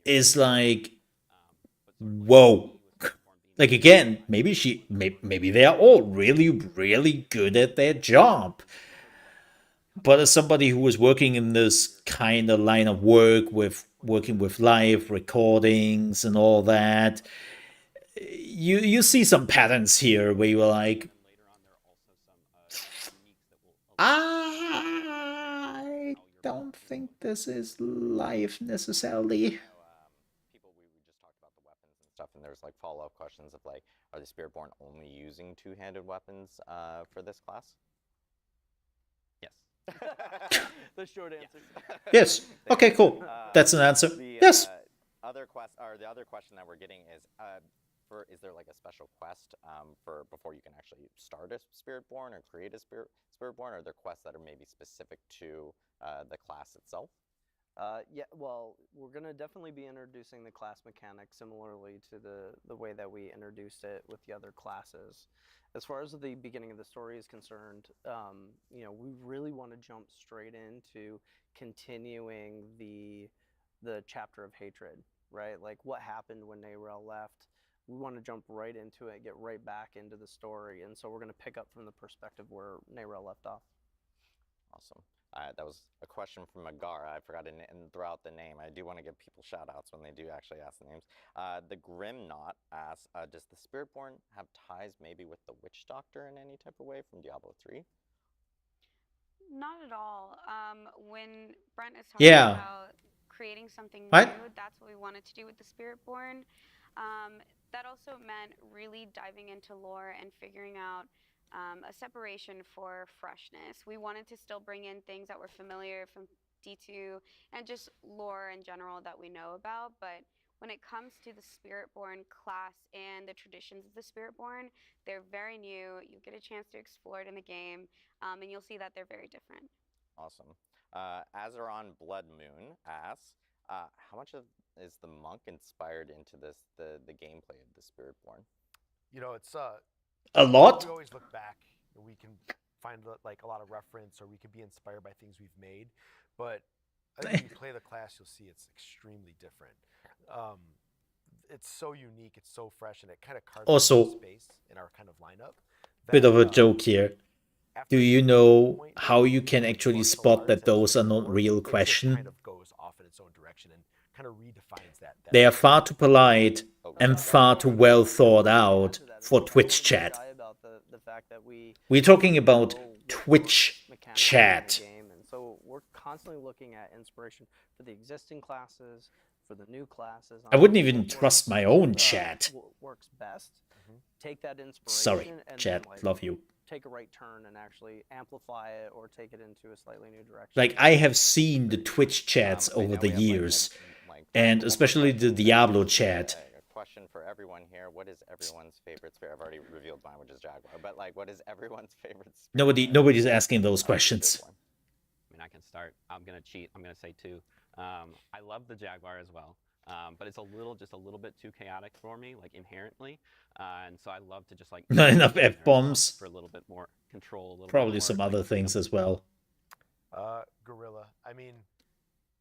S2: is like, whoa. Like again, maybe they are all really, really good at their job. But as somebody who was working in this kind of line of work with working with live recordings and all that, you see some patterns here where you're like, I don't think this is live necessarily.
S3: People, we just talked about the weapons and stuff, and there's like follow-up questions of like, are the Spiritborn only using two-handed weapons for this class? Yes.
S4: The short answer.
S2: Yes. Okay, cool. That's an answer.
S3: The
S2: Yes.
S3: the other question that we're getting is is there like a special quest for before you can actually start a Spiritborn or create a Spiritborn? Or are there quests that are maybe specific to the class itself?
S4: Yeah, well, we're gonna definitely be introducing the class mechanic similarly to the way that we introduced it with the other classes. As far as the beginning of the story is concerned, you know, we really want to jump straight into continuing the chapter of hatred, right? Like what happened when Narel left. We want to jump right into it, get right back into the story, and so we're going to pick up from the perspective where Narel left off.
S3: Awesome. That was a question from Magara. I forgot to throw out the name. I do want to give people shout outs when they do actually ask the names. The Grim Knot asks, does the Spiritborn have ties maybe with the Witch Doctor in any type of way from Diablo 3?
S6: Not at all. When Brent is talking about creating something new, that's what we wanted to do with the Spiritborn. That also meant really diving into lore and figuring out a separation for freshness. We wanted to still bring in things that were familiar from D2 and just lore in general that we know about, but when it comes to the Spiritborn class and the traditions of the Spiritborn, they're very new. You get a chance to explore it in the game, and you'll see that they're very different.
S3: Awesome. Azeron Blood Moon asks, how much is the monk inspired into the gameplay of the Spiritborn?
S7: You know, it's
S2: a lot.
S7: We always look back and we can find like a lot of reference, or we can be inspired by things we've made. But I think when you play the class, you'll see it's extremely different. It's so unique, it's so fresh, and it kind of carves out space in our kind of lineup.
S2: Bit of a joke here. Do you know how you can actually spot that those are not real questions?
S7: Kind of goes off in its own direction and kind of redefines that.
S2: They are far too polite and far too well thought out for Twitch chat. We're talking about Twitch chat.
S4: And so we're constantly looking at inspiration for the existing classes, for the new classes.
S2: I wouldn't even trust my own chat.
S4: Works best. Take that inspiration.
S2: Sorry,
S4: and
S2: chat,
S4: then,
S2: love you.
S4: Take a right turn and actually amplify it or take it into a slightly new direction.
S2: Like, I have seen the Twitch chats over the years, and especially the Diablo chat.
S3: A question for everyone here. What is everyone's favorite spirit? I've already revealed mine, which is Jaguar. But like, what is everyone's favorite spirit?
S2: Nobody's asking those questions.
S8: I mean, I can start. I'm gonna cheat. I'm gonna say two. I love the Jaguar as well, but it's just a little bit too chaotic for me, like inherently. And so I love to just like
S2: not enough F-bombs
S8: for a little bit more control.
S2: Probably some other things as well.
S7: Gorilla. I mean,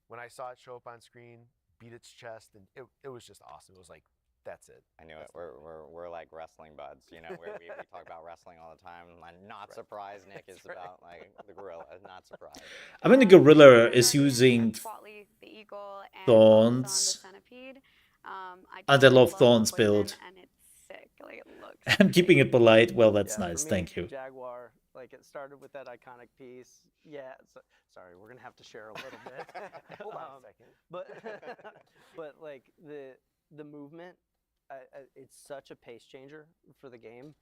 S7: when I saw it show up on screen, beat its chest, and it was just awesome. It was like, that's it.
S3: I knew it. We're like wrestling buds, you know, where we talk about wrestling all the time. I'm not surprised Nick is about like the gorilla. Not surprised.
S2: I mean, the gorilla is using
S6: the eagle and
S2: thorns.
S6: the centipede.
S2: And I love thorns build.
S6: And it's sick. Like, it looks
S2: I'm keeping it polite. Well, that's nice.
S4: Me,
S2: thank you.
S4: Jaguar, like it started with that iconic piece. Yeah. Sorry, we're gonna have to share a little bit.
S7: Hold on a second.
S4: But like the movement. It's such a pace changer for the game.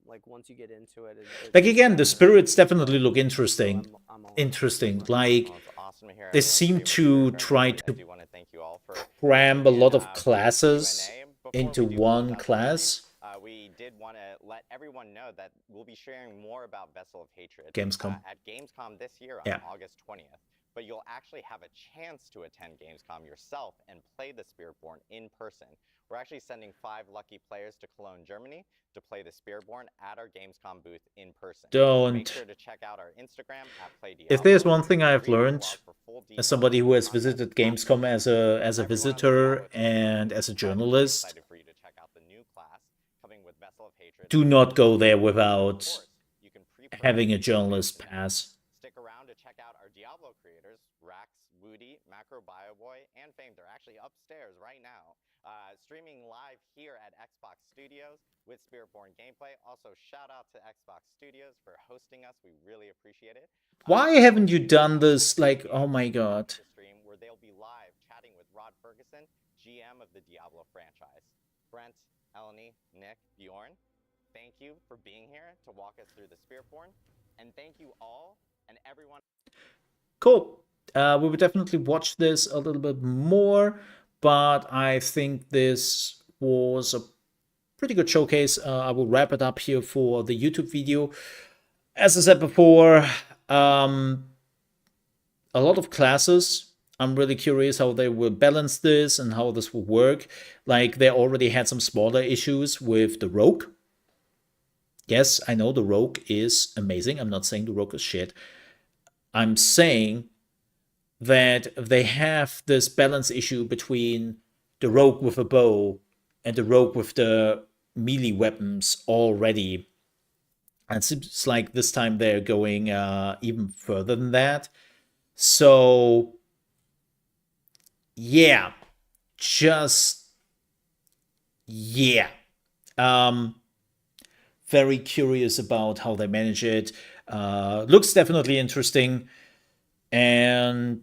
S4: Like once you get into it,
S2: like again, the spirits definitely look interesting. Like they seem to try to cram a lot of classes into one class.
S3: We did want to let everyone know that we'll be sharing more about Vessel of Hatred
S2: Gamescom
S3: at Gamescom this year on August 20th. But you'll actually have a chance to attend Gamescom yourself and play the Spiritborn in person. We're actually sending 5 lucky players to Cologne, Germany to play the Spiritborn at our Gamescom booth in person. Make sure to check out our Instagram at PlayDiablo.
S2: If there's one thing I have learned as somebody who has visited Gamescom as a visitor and as a journalist, do not go there without having a journalist pass.
S3: Stick around to Woody, Macro Bioboy, and Famed are actually upstairs right now, streaming live here at Xbox Studios with Spiritborn gameplay. Also, shout out to Xbox Studios for hosting us. We really appreciate it.
S2: Why haven't you done this? Like, oh my god.
S3: The stream where they'll be live chatting with Rod Ferguson, GM of the Diablo franchise. Brent, Eleni, Nick, Bjorn, thank you for being here to walk us through the Spiritborn, and thank you all and everyone.
S2: Cool. We will definitely watch this a little bit more, but I think this was a pretty good showcase. I will wrap it up here for the YouTube video. As I said before, a lot of classes. I'm really curious how they will balance this and how this will work. Like, they already had some smaller issues with the Rogue. Yes, I know the Rogue is amazing. I'm not saying the Rogue is shit. I'm saying that they have this balance issue between the Rogue with a bow and the Rogue with the melee weapons already. And it seems like this time they're going even further than that. So, yeah. Yeah. Very curious about how they manage it. Looks definitely interesting. And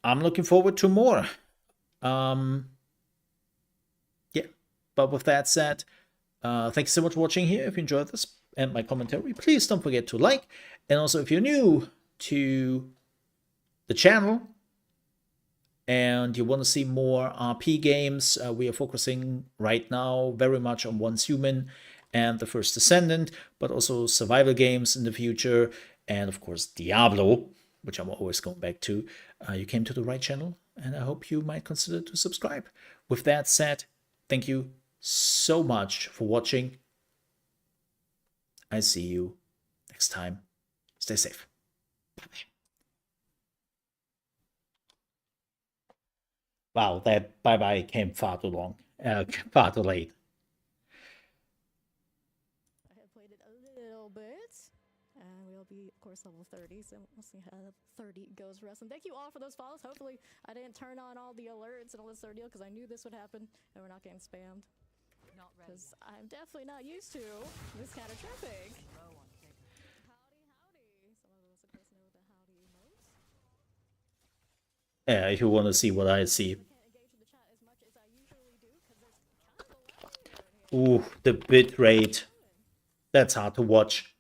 S2: I'm looking forward to more. Yeah. But with that said, thank you so much for watching here. If you enjoyed this and my commentary, please don't forget to like. And also, if you're new to the channel and you want to see more RP games, we are focusing right now very much on Once Human and The First Descendant, but also survival games in the future, and of course Diablo, which I'm always going back to. You came to the right channel, and I hope you might consider to subscribe. With that said, thank you so much for watching. I see you next time. Stay safe. Bye-bye. Wow, that bye-bye came far too long. Far too late.
S9: I have played it a little bit, and we'll be, of course, level 30, so we'll see how 30 goes for us. And thank you all for those follows. Hopefully, I didn't turn on all the alerts and all this sort of deal, because I knew this would happen, and we're not getting spammed. Because I'm definitely not used to this kind of traffic. Howdy, howdy. Some of us, of course, know the howdy emotes.
S2: Yeah, if you want to see what I see.
S9: I can't engage with the chat as much as I usually do, because there's kind of a lot here.
S2: Ooh, the bit rate. That's hard to watch.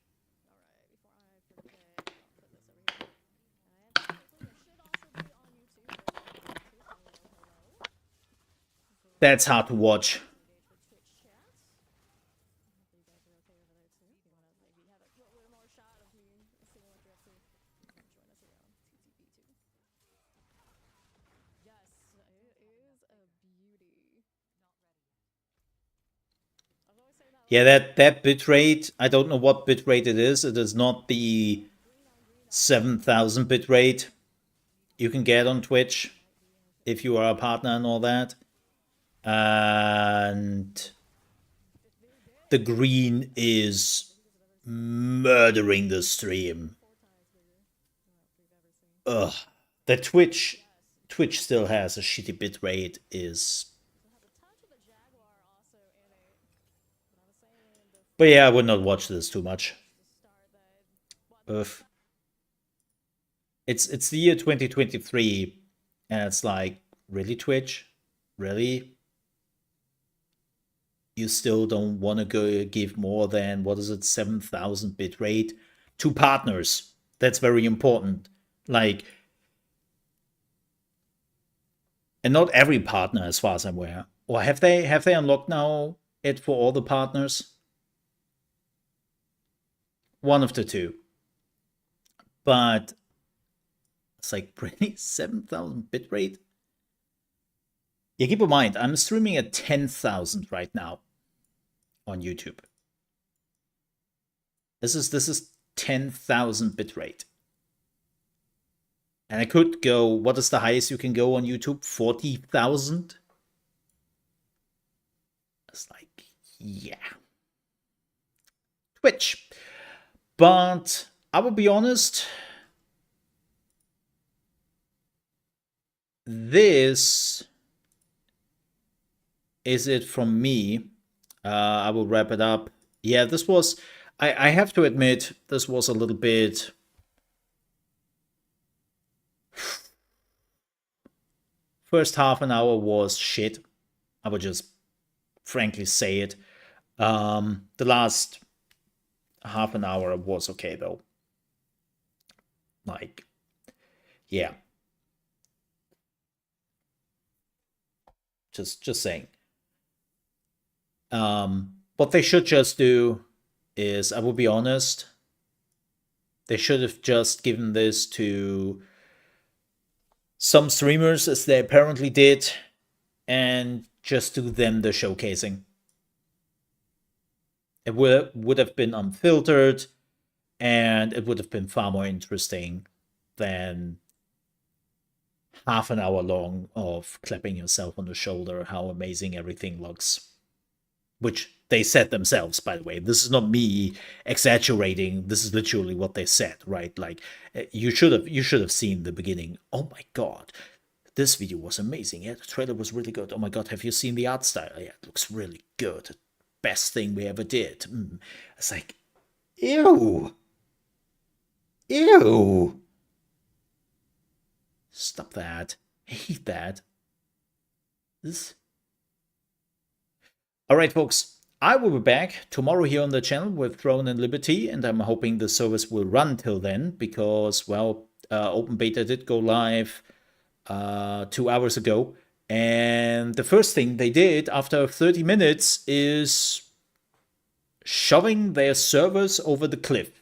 S2: That's hard to watch. Yeah, that bit rate, I don't know what bit rate it is. It is not the 7,000 bit rate you can get on Twitch if you are a partner and all that. And the green is murdering the stream. Ugh. The Twitch still has a shitty bit rate is... But yeah, I would not watch this too much. Ugh. It's the year 2023, and it's like, really, Twitch? Really? You still don't want to go give more than, what is it, 7,000 bit rate to partners? That's very important. Like, and not every partner, as far as I'm aware. Or have they unlocked now it for all the partners? One of the two. But it's like, really? 7,000 bitrate? Yeah, keep in mind, I'm streaming at 10,000 right now on YouTube. This is 10,000 bitrate. And I could go, what is the highest you can go on YouTube? 40,000? It's like, yeah. Twitch. But I will be honest, this is it from me. I will wrap it up. Yeah, this was, I have to admit, this was a little bit. First half an hour was shit. I would just frankly say it. The last half an hour was okay though. Like, yeah. Just saying. What they should just do is, I will be honest, they should have just given this to some streamers, as they apparently did, and just do them the showcasing. It would have been unfiltered, and it would have been far more interesting than half an hour long of clapping yourself on the shoulder how amazing everything looks. Which they said themselves, by the way. This is not me exaggerating. This is literally what they said, right? Like, you should have seen the beginning. Oh my god, this video was amazing. Yeah, the trailer was really good. Oh my god, have you seen the art style? Yeah, it looks really good. Best thing we ever did. It's like, ew. Ew. Stop that. I hate that. This. Alright, folks. I will be back tomorrow here on the channel with Throne and Liberty, and I'm hoping the service will run till then, because, well, open beta did go live 2 hours ago, and the first thing they did after 30 minutes is shoving their servers over the cliff.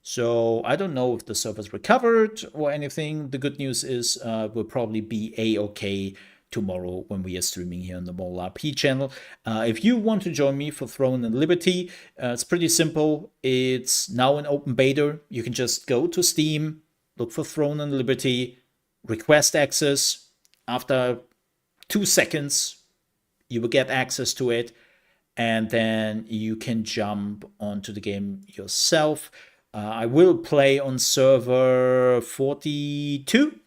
S2: So I don't know if the servers recovered or anything. The good news is we'll probably be A-okay tomorrow when we are streaming here on the Mole RP channel. If you want to join me for Throne and Liberty, it's pretty simple. It's now an open beta. You can just go to Steam, look for Throne and Liberty, request access. After 2 seconds, you will get access to it, and then you can jump onto the game yourself. I will play on server 42.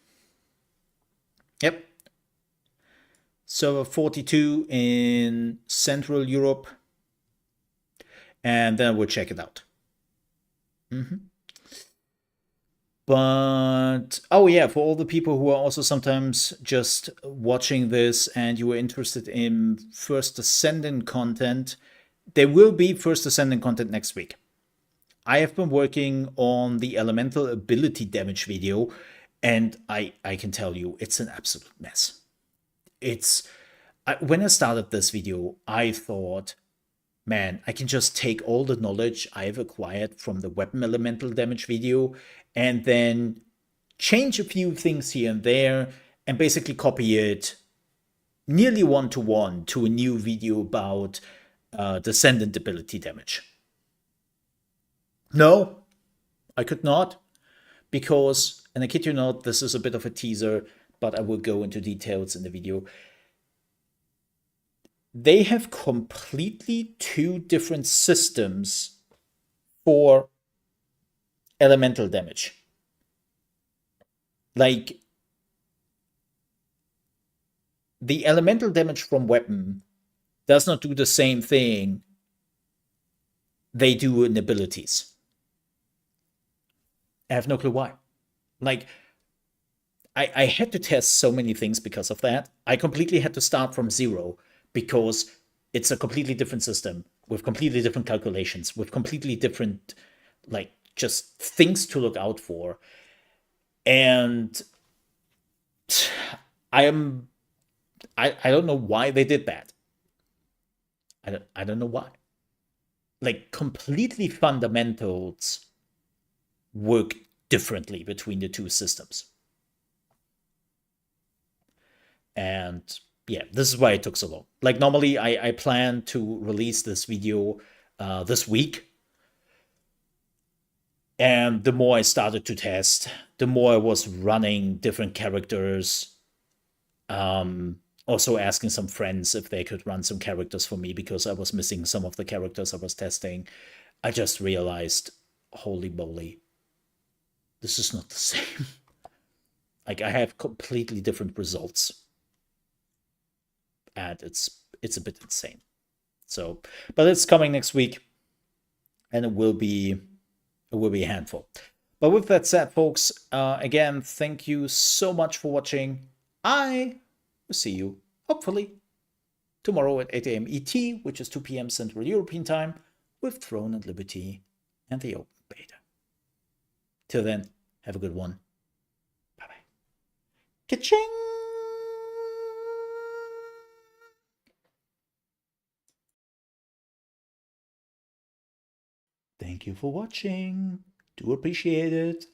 S2: Yep. Server 42 in Central Europe. And then we'll check it out. But, oh yeah, for all the people who are also sometimes just watching this and you are interested in First Ascendant content, there will be First Ascendant content next week. I have been working on the elemental ability damage video, and I can tell you, it's an absolute mess. When I started this video, I thought, man, I can just take all the knowledge I've acquired from the weapon elemental damage video and then change a few things here and there and basically copy it nearly one-to-one to a new video about descendant ability damage. No, I could not, because, and I kid you not, this is a bit of a teaser, but I will go into details in the video. They have completely 2 different systems for elemental damage. Like, the elemental damage from weapon does not do the same thing they do in abilities. I have no clue why. Like, I had to test so many things because of that. I completely had to start from zero because it's a completely different system with completely different calculations, with completely different, like, just things to look out for. And I don't know why they did that. I don't know why. Like, completely fundamentals work differently between the 2 systems. And yeah, this is why it took so long. Like, normally I plan to release this video this week. And the more I started to test, the more I was running different characters. Also asking some friends if they could run some characters for me because I was missing some of the characters I was testing. I just realized, holy moly, this is not the same. Like, I have completely different results, and it's a bit insane. So, but it's coming next week, and it will be a handful. But with that said, folks, again, thank you so much for watching. I will see you, hopefully, tomorrow at 8 a.m. ET, which is 2 p.m. Central European Time, with Throne and Liberty and the open beta. Till then, have a good one. Bye-bye. Ka-ching! Thank you for watching. Do appreciate it.